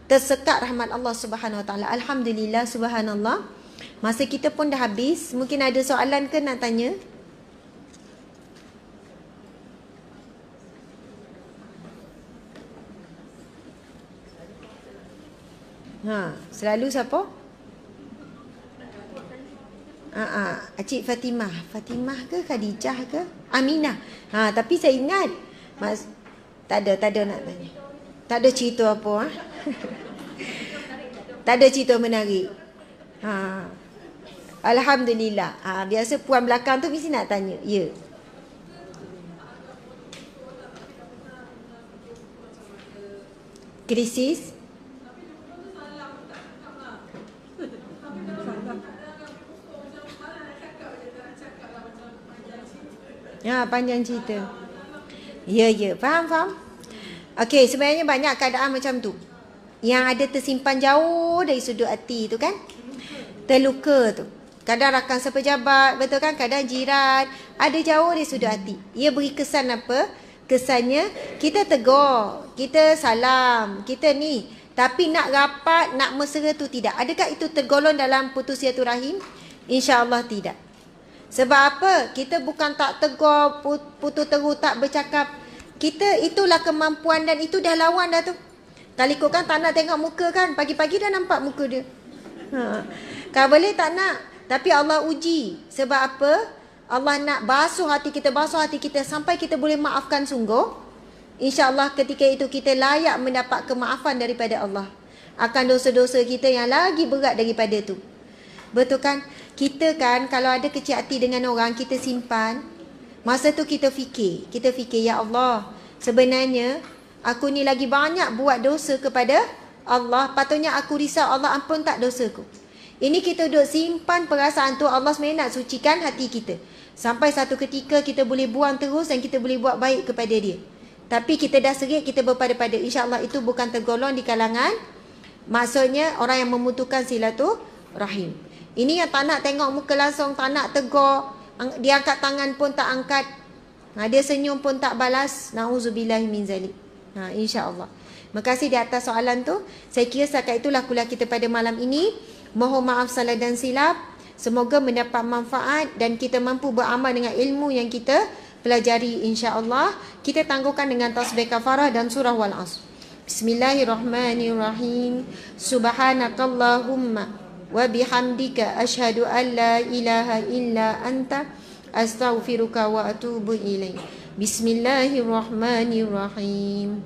S1: tersekat rahmat Allah Subhanahu Wa Taala. Alhamdulillah, subhanallah. Masa kita pun dah habis. Mungkin ada soalan ke nak tanya? Selalu siapa? Cik Fatimah. Fatimah ke Khadijah ke Aminah? Tapi saya ingat tak ada nak tanya. Tak ada cerita apa. Tak ada cerita menarik. Alhamdulillah. Biasa puan belakang tu mesti nak tanya. Ya. Krisis. Panjang cerita. Ya, faham. Okey, sebenarnya banyak keadaan macam tu. Yang ada tersimpan jauh dari sudut hati tu kan. Terluka tu. Kadang rakan sepejabat, betul kan? Kadang jiran. Ada jauh dari sudut hati. Ia beri kesan apa? Kesannya, kita tegur. Kita salam. Kita ni. Tapi nak rapat, nak mesra tu tidak. Adakah itu tergolong dalam putus silaturahim? InsyaAllah tidak. Sebab apa? Kita bukan tak tegur, putus terus tak bercakap. Kita itulah kemampuan dan itu dah lawan dah tu. Kalau ikutkan tak nak tengok muka kan, pagi-pagi dah nampak muka dia. Kalau boleh tak nak. Tapi Allah uji. Sebab apa? Allah nak basuh hati kita sampai kita boleh maafkan sungguh. InsyaAllah ketika itu kita layak mendapat kemaafan daripada Allah. Akan dosa-dosa kita yang lagi berat daripada tu. Betul kan? Kita kan kalau ada kecil hati dengan orang, kita simpan. Masa tu kita fikir, ya Allah, sebenarnya aku ni lagi banyak buat dosa kepada Allah. Patutnya aku risau Allah ampun tak dosaku. Ini kita duduk simpan perasaan tu. Allah sebenarnya nak sucikan hati kita. Sampai satu ketika kita boleh buang terus dan kita boleh buat baik kepada dia. Tapi kita dah serik, kita berpada-pada. InsyaAllah itu bukan tergolong di kalangan, maksudnya orang yang memutuhkan silaturahim. Ini yang tak nak tengok muka langsung, tak nak tegur. Dia angkat tangan pun tak angkat. Dia senyum pun tak balas. Na'udzubillahi min zalik. InsyaAllah. Terima kasih di atas soalan tu. Saya kira setakat itulah kuliah kita pada malam ini. Mohon maaf salah dan silap. Semoga mendapat manfaat dan kita mampu beramal dengan ilmu yang kita pelajari insya-Allah. Kita tangguhkan dengan tasbih kafarah dan surah Wal Asr. Bismillahirrahmanirrahim. Subhanakallahumma wa bihamdika asyhadu an la ilaha illa anta astaghfiruka wa atubu ilaik. Bismillahirrahmanirrahim.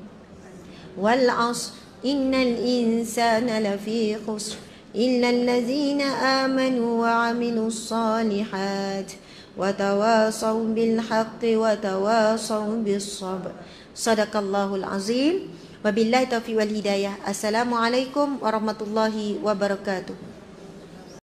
S1: Wal 'asr innal insana lafi khusr illa allazina amanu wa 'amilus solihat wa tawasaw bil haqqi wa tawasaw bis sabr. Sadaqallahul azim. Wabillahi taufiq wal hidayah. Assalamualaikum warahmatullahi wabarakatuh.